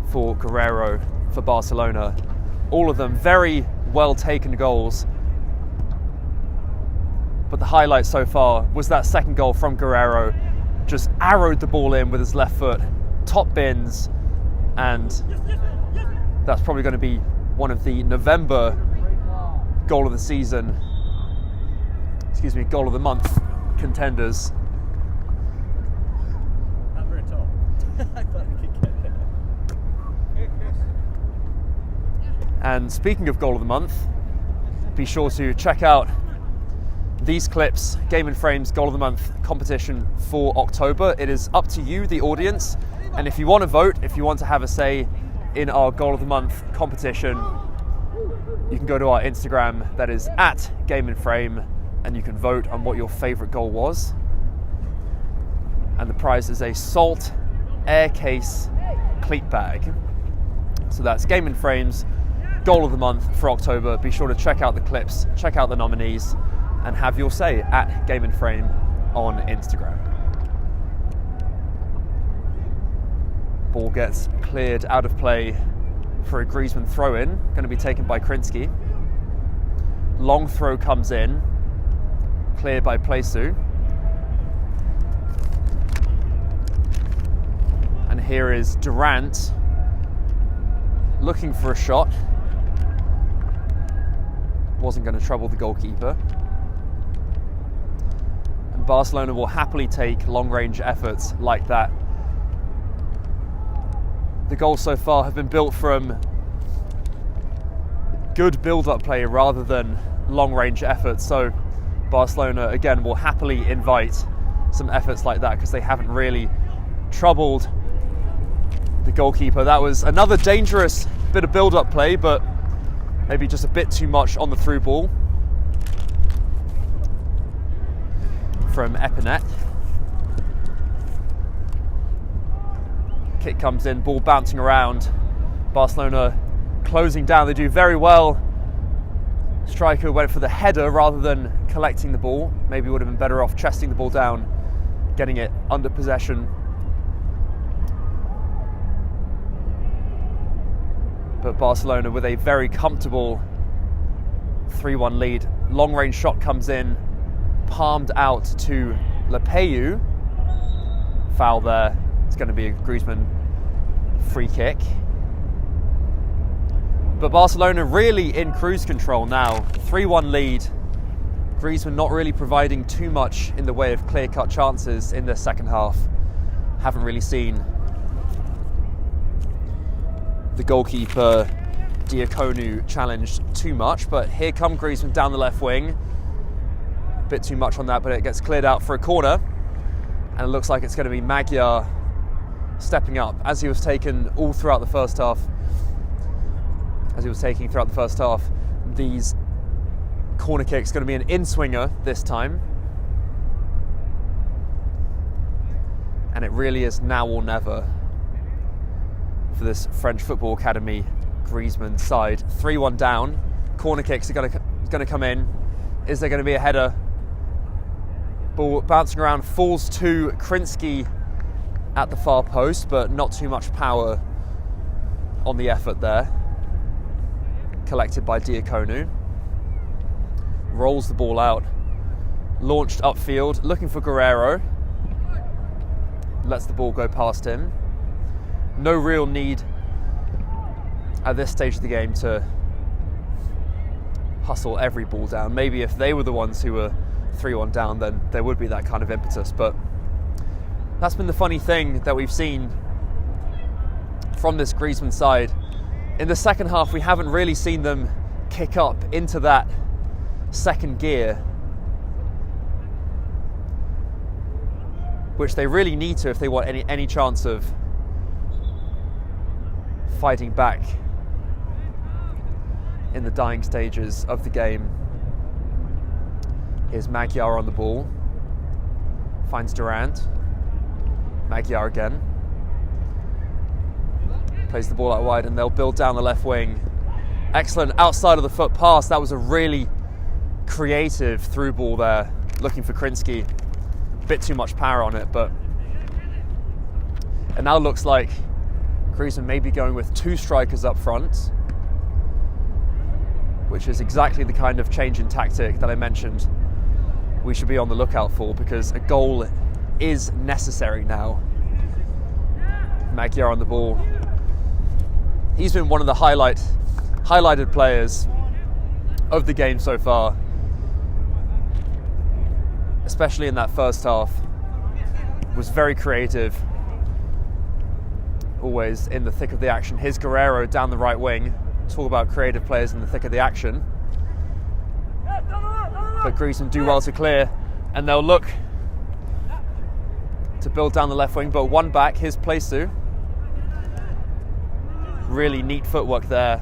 for Guerrero for Barcelona. All of them very well taken goals. But the highlight so far was that second goal from Guerrero. Just arrowed the ball in with his left foot, top bins, and that's probably going to be one of the November goal of the season, goal of the month contenders. Not very tall. I thought we could get there. And speaking of goal of the month, be sure to check out these clips, Game and Frame's Goal of the Month competition for October. It is up to you, the audience, and if you want to vote, if you want to have a say in our Goal of the Month competition, you can go to our Instagram, that is @Game and Frame, and you can vote on what your favourite goal was. And the prize is a Salt Air Case cleat bag. So that's Game and Frame's Goal of the Month for October. Be sure to check out the clips, check out the nominees, and have your say @Game and Frame on Instagram. Ball gets cleared out of play for a Griezmann throw-in, going to be taken by Krinsky. Long throw comes in, cleared by Playsu. And here is Durant looking for a shot. Wasn't going to trouble the goalkeeper. And Barcelona will happily take long-range efforts like that. The goals so far have been built from good build-up play rather than long-range efforts. So Barcelona, again, will happily invite some efforts like that because they haven't really troubled the goalkeeper. That was another dangerous bit of build-up play, but maybe just a bit too much on the through ball from Epinet. Kick comes in, ball bouncing around. Barcelona closing down. They do very well. Striker went for the header rather than collecting the ball. Maybe would have been better off chesting the ball down, getting it under possession. But Barcelona with a very comfortable 3-1 lead. Long range shot comes in, palmed out to Lepeyu. Foul there. It's going to be a Griezmann free kick. But Barcelona really in cruise control now. 3-1 lead. Griezmann not really providing too much in the way of clear-cut chances in the second half. Haven't really seen the goalkeeper Diakonu challenged too much, but here come Griezmann down the left wing. A bit too much on that, but it gets cleared out for a corner. And it looks like it's going to be Magyar stepping up, as he was taken all throughout the first half. These corner kicks going to be an in-swinger this time. And it really is now or never for this French Football Academy Griezmann side. 3-1 down. Corner kicks are going to come in. Is there going to be a header? Ball bouncing around, falls to Krinsky at the far post, but not too much power on the effort there. Collected by Diakonu. Rolls the ball out. Launched upfield, looking for Guerrero. Lets the ball go past him. No real need at this stage of the game to hustle every ball down. Maybe if they were the ones who were 3-1 down, then there would be that kind of impetus. But that's been the funny thing that we've seen from this Griezmann side. In the second half, we haven't really seen them kick up into that second gear, which they really need to if they want any chance of fighting back in the dying stages of the game. Here's Magyar on the ball, finds Durant, Magyar again, plays the ball out wide, and they'll build down the left wing. Excellent outside of the foot pass. That was a really creative through ball there, looking for Krinsky. Bit too much power on it, but it now looks like Griezmann may be going with 2 strikers up front, which is exactly the kind of change in tactic that I mentioned we should be on the lookout for, because a goal is necessary now. Magyar on the ball. He's been one of the highlighted players of the game so far, especially in that first half. Was very creative, always in the thick of the action. Here's Guerrero down the right wing. Talk about creative players in the thick of the action. But Griezmann do well to clear, and they'll look to build down the left wing, but one back. Here's Plesu. Really neat footwork there,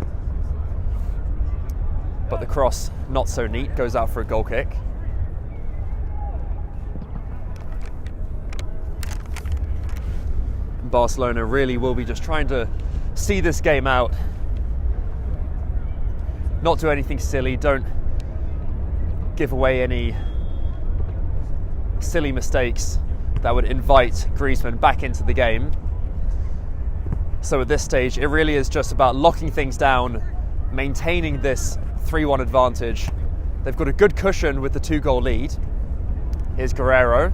but the cross not so neat, goes out for a goal kick. And Barcelona really will be just trying to see this game out, not do anything silly, don't give away any silly mistakes that would invite Griezmann back into the game. So at this stage, it really is just about locking things down, maintaining this 3-1 advantage. They've got a good cushion with the 2-goal lead. Here's Guerrero.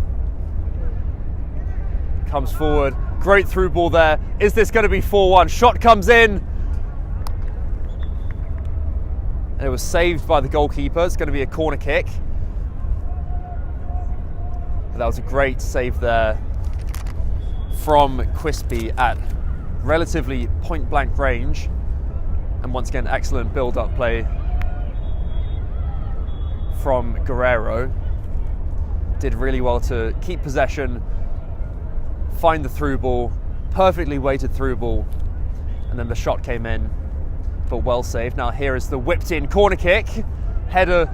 Comes forward, great through ball there. Is this going to be 4-1? Shot comes in. And it was saved by the goalkeeper. It's going to be a corner kick. But that was a great save there from Quispy at relatively point-blank range. And once again, excellent build-up play from Guerrero. Did really well to keep possession, find the through ball, perfectly weighted through ball, and then the shot came in, but well saved. Now here is the whipped-in corner kick. Header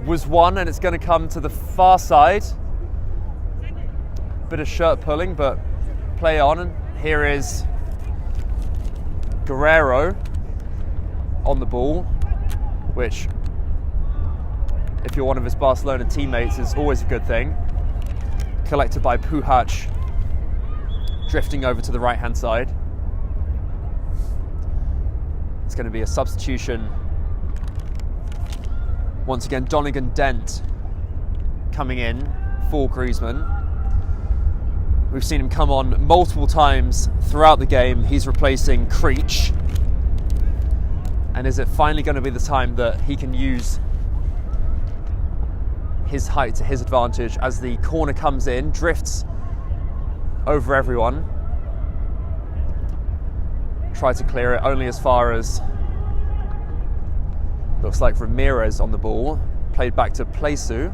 was won, and it's going to come to the far side. Bit of shirt pulling, but play on. And here is Guerrero on the ball, which, if you're one of his Barcelona teammates, is always a good thing. Collected by Puhac, drifting over to the right-hand side. It's going to be a substitution. Once again, Donegan Dent coming in for Griezmann. We've seen him come on multiple times throughout the game. He's replacing Creech. And is it finally going to be the time that he can use his height to his advantage as the corner comes in, drifts over everyone? Try to clear it only as far as, looks like Ramirez on the ball. Played back to Plesu.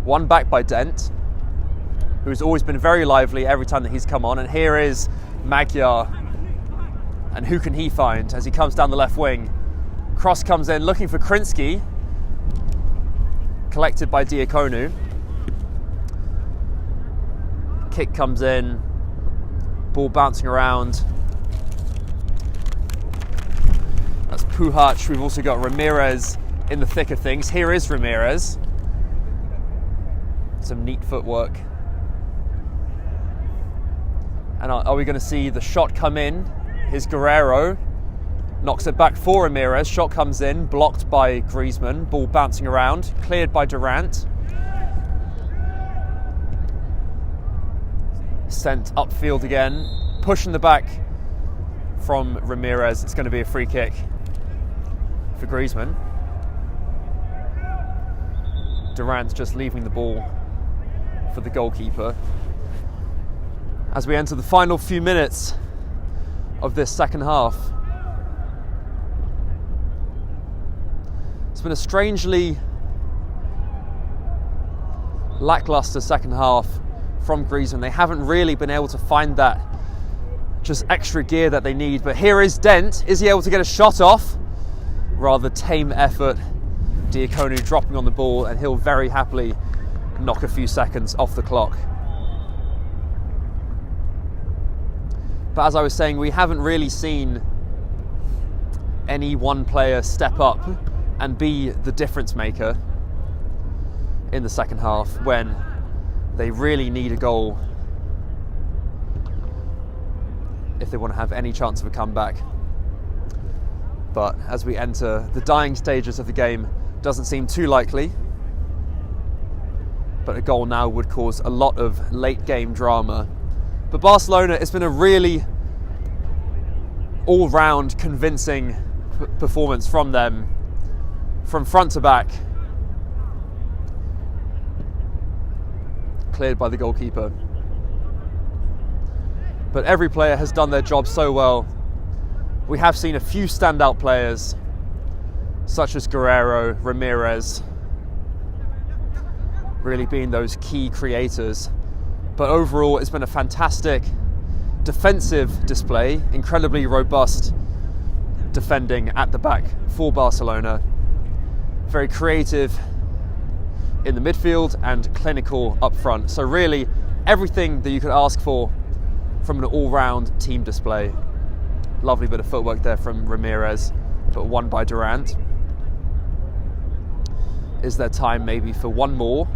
One back by Dent, who's always been very lively every time that he's come on. And here is Magyar. And who can he find as he comes down the left wing? Cross comes in, looking for Krinsky. Collected by Diakonu. Kick comes in. Ball bouncing around. That's Puhac. We've also got Ramirez in the thick of things. Here is Ramirez. Some neat footwork. And are we going to see the shot come in? Here's Guerrero. Knocks it back for Ramirez. Shot comes in, blocked by Griezmann. Ball bouncing around, cleared by Durant. Sent upfield again. Pushing the back from Ramirez. It's going to be a free kick for Griezmann. Durant's just leaving the ball for the goalkeeper. As we enter the final few minutes of this second half. It's been a strangely lackluster second half from Griezmann. They haven't really been able to find that just extra gear that they need. But here is Dent. Is he able to get a shot off? Rather tame effort. Diakonu dropping on the ball, and he'll very happily knock a few seconds off the clock. But as I was saying, we haven't really seen any one player step up and be the difference maker in the second half when they really need a goal if they want to have any chance of a comeback. But as we enter the dying stages of the game, doesn't seem too likely. But a goal now would cause a lot of late game drama. But Barcelona, it's been a really all-round convincing performance from them, from front to back. Cleared by the goalkeeper. But every player has done their job so well. We have seen a few standout players, such as Guerrero, Ramirez, really being those key creators. But overall, it's been a fantastic defensive display, incredibly robust defending at the back for Barcelona. Very creative in the midfield and clinical up front. So really, everything that you could ask for from an all-round team display. Lovely bit of footwork there from Ramirez, but won by Durant. Is there time maybe for one more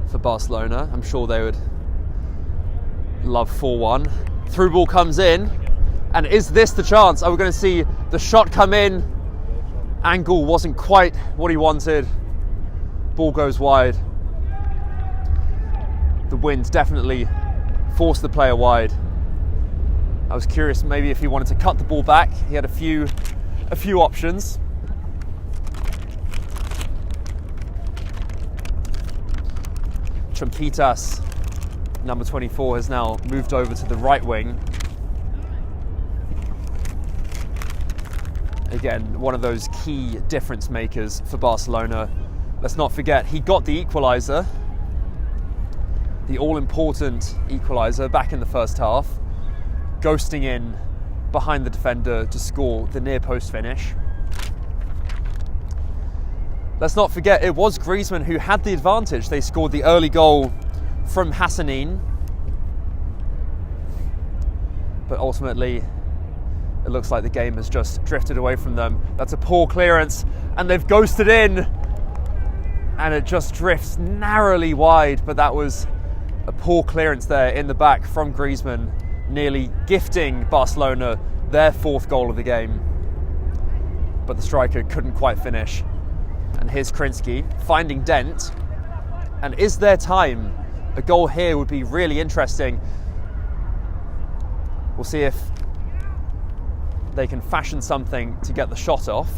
for Barcelona? I'm sure they would love 4-1. Through ball comes in, and is this the chance? Are we going to see the shot come in? Angle wasn't quite what he wanted. Ball goes wide. The wind definitely forced the player wide. I was curious maybe if he wanted to cut the ball back. He had a few options. Trompitas, number 24, has now moved over to the right wing. Again, one of those key difference makers for Barcelona. Let's not forget, he got the equaliser, the all-important equaliser back in the first half, ghosting in behind the defender to score the near post finish. Let's not forget, it was Griezmann who had the advantage. They scored the early goal from Hassanin. But ultimately, it looks like the game has just drifted away from them. That's a poor clearance, and they've ghosted in. And it just drifts narrowly wide, but that was a poor clearance there in the back from Griezmann, nearly gifting Barcelona their fourth goal of the game. But the striker couldn't quite finish. And here's Krinsky finding Dent. And is there time? A goal here would be really interesting. We'll see if they can fashion something to get the shot off.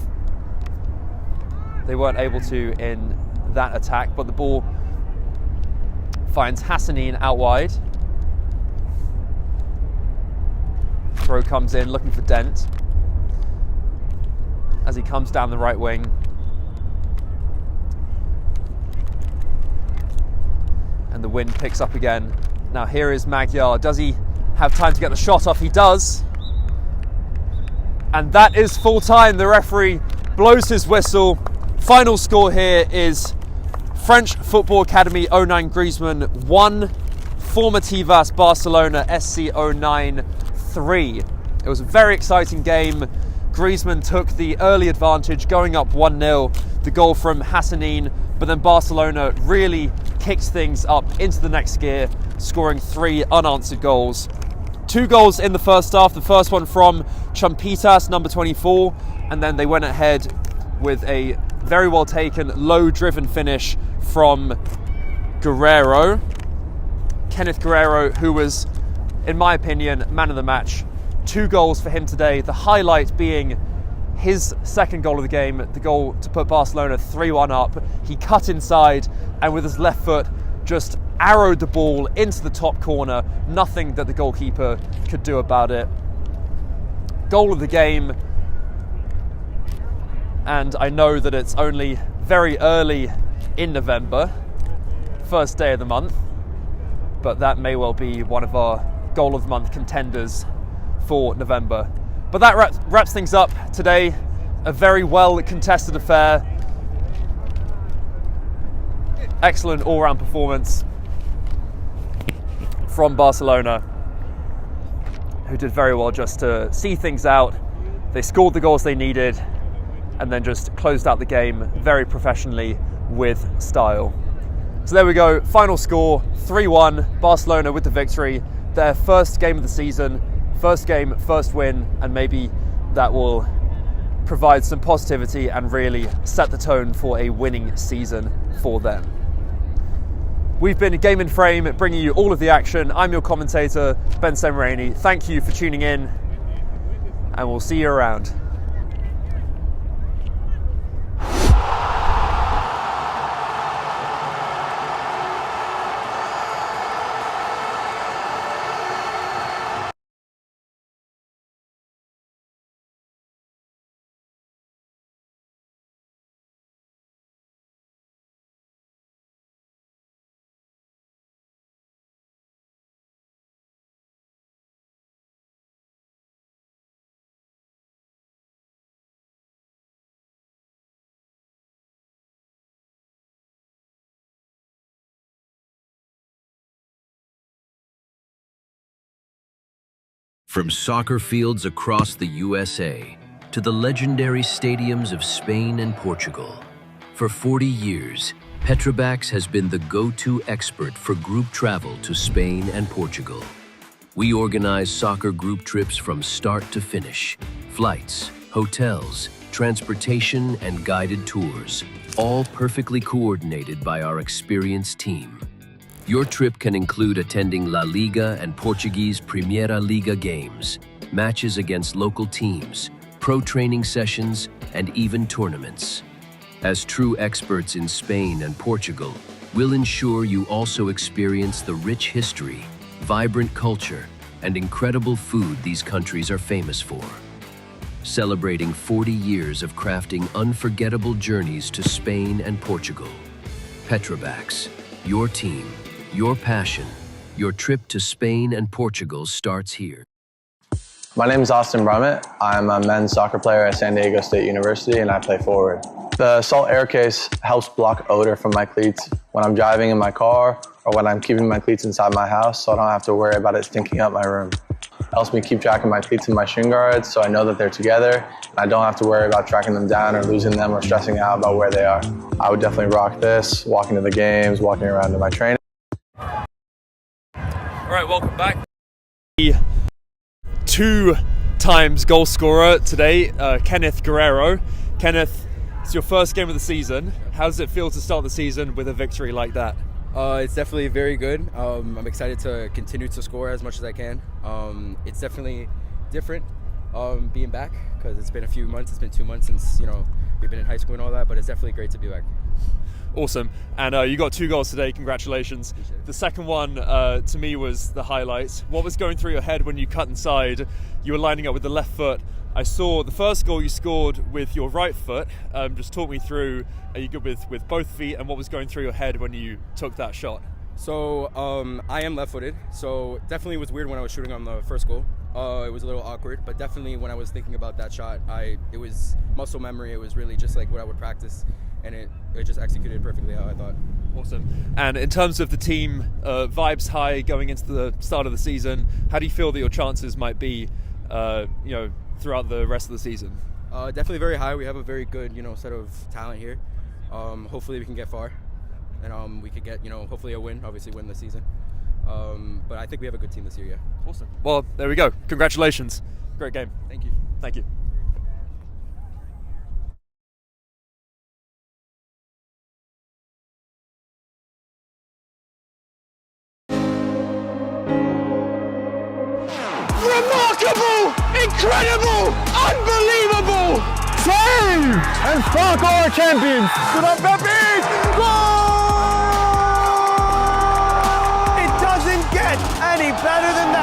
They weren't able to in that attack, but the ball finds Hassanin out wide. Throw comes in, looking for Dent. As he comes down the right wing. And the wind picks up again. Now here is Magyar. Does he have time to get the shot off? He does. And that is full time. The referee blows his whistle. Final score here is French Football Academy 09 Griezmann 1, Formativas Barcelona SC 09 3. It was a very exciting game. Griezmann took the early advantage, going up 1-0. The goal from Hassanin, but then Barcelona really kicked things up into the next gear, scoring 3 unanswered goals. 2 goals in the first half. The first one from Trompitas, number 24, and then they went ahead with a very well taken, low driven finish from Guerrero. Kenneth Guerrero, who was, in my opinion, man of the match. 2 goals for him today, the highlight being his second goal of the game, the goal to put Barcelona 3-1 up. He cut inside and with his left foot just arrowed the ball into the top corner. Nothing that the goalkeeper could do about it. Goal of the game. And I know that it's only very early in November, first day of the month, but that may well be one of our goal of the month contenders for November. But that wraps things up today. A very well contested affair. Excellent all-round performance from Barcelona, who did very well just to see things out. They scored the goals they needed and then just closed out the game very professionally with style. So there we go, final score 3-1, Barcelona with the victory. Their first game of the season, first game, first win, and maybe that will provide some positivity and really set the tone for a winning season for them. We've been Game in Frame, bringing you all of the action. I'm your commentator, Ben Semerani. Thank you for tuning in, and we'll see you around. From soccer fields across the USA to the legendary stadiums of Spain and Portugal, for 40 years, Petrobax has been the go-to expert for group travel to Spain and Portugal. We organize soccer group trips from start to finish, flights, hotels, transportation, and guided tours, all perfectly coordinated by our experienced team. Your trip can include attending La Liga and Portuguese Primeira Liga games, matches against local teams, pro training sessions, and even tournaments. As true experts in Spain and Portugal, we'll ensure you also experience the rich history, vibrant culture, and incredible food these countries are famous for. Celebrating 40 years of crafting unforgettable journeys to Spain and Portugal. Petrobax, your team, your passion, your trip to Spain and Portugal starts here. My name is Austin Brummett. I'm a men's soccer player at San Diego State University and I play forward. The Salt Air Case helps block odor from my cleats when I'm driving in my car or when I'm keeping my cleats inside my house, so I don't have to worry about it stinking up my room. It helps me keep track of my cleats and my shin guards so I know that they're together and I don't have to worry about tracking them down or losing them or stressing out about where they are. I would definitely rock this, walking to the games, walking around to my training. All right, welcome back. 2 times goal scorer today, Kenneth Guerrero. Kenneth, it's your first game of the season. How does it feel to start the season with a victory like that? It's definitely very good. I'm excited to continue to score as much as I can. It's definitely different being back because it's been a few months. It's been 2 months since we've been in high school and all that, but it's definitely great to be back. Awesome. And you got 2 goals today. Congratulations. The second one to me was the highlight. What was going through your head when you cut inside? You were lining up with the left foot. I saw the first goal you scored with your right foot. Just talk me through, are you good with both feet, and what was going through your head when you took that shot? So I am left-footed, so definitely was weird when I was shooting on the first goal. It was a little awkward, but definitely when I was thinking about that shot, it was muscle memory. It was really just like what I would practice, and it just executed perfectly how I thought. Awesome. And in terms of the team, vibes high going into the start of the season. How do you feel that your chances might be, throughout the rest of the season? Definitely very high. We have a very good, set of talent here. Hopefully we can get far, and we could get, hopefully a win. Obviously win the season. But I think we have a good team this year. Yeah. Awesome. Well, there we go. Congratulations. Great game. Thank you. Thank you. Remarkable! Incredible! Unbelievable! Spain and soccer champions to the Pepe! Goal! any better than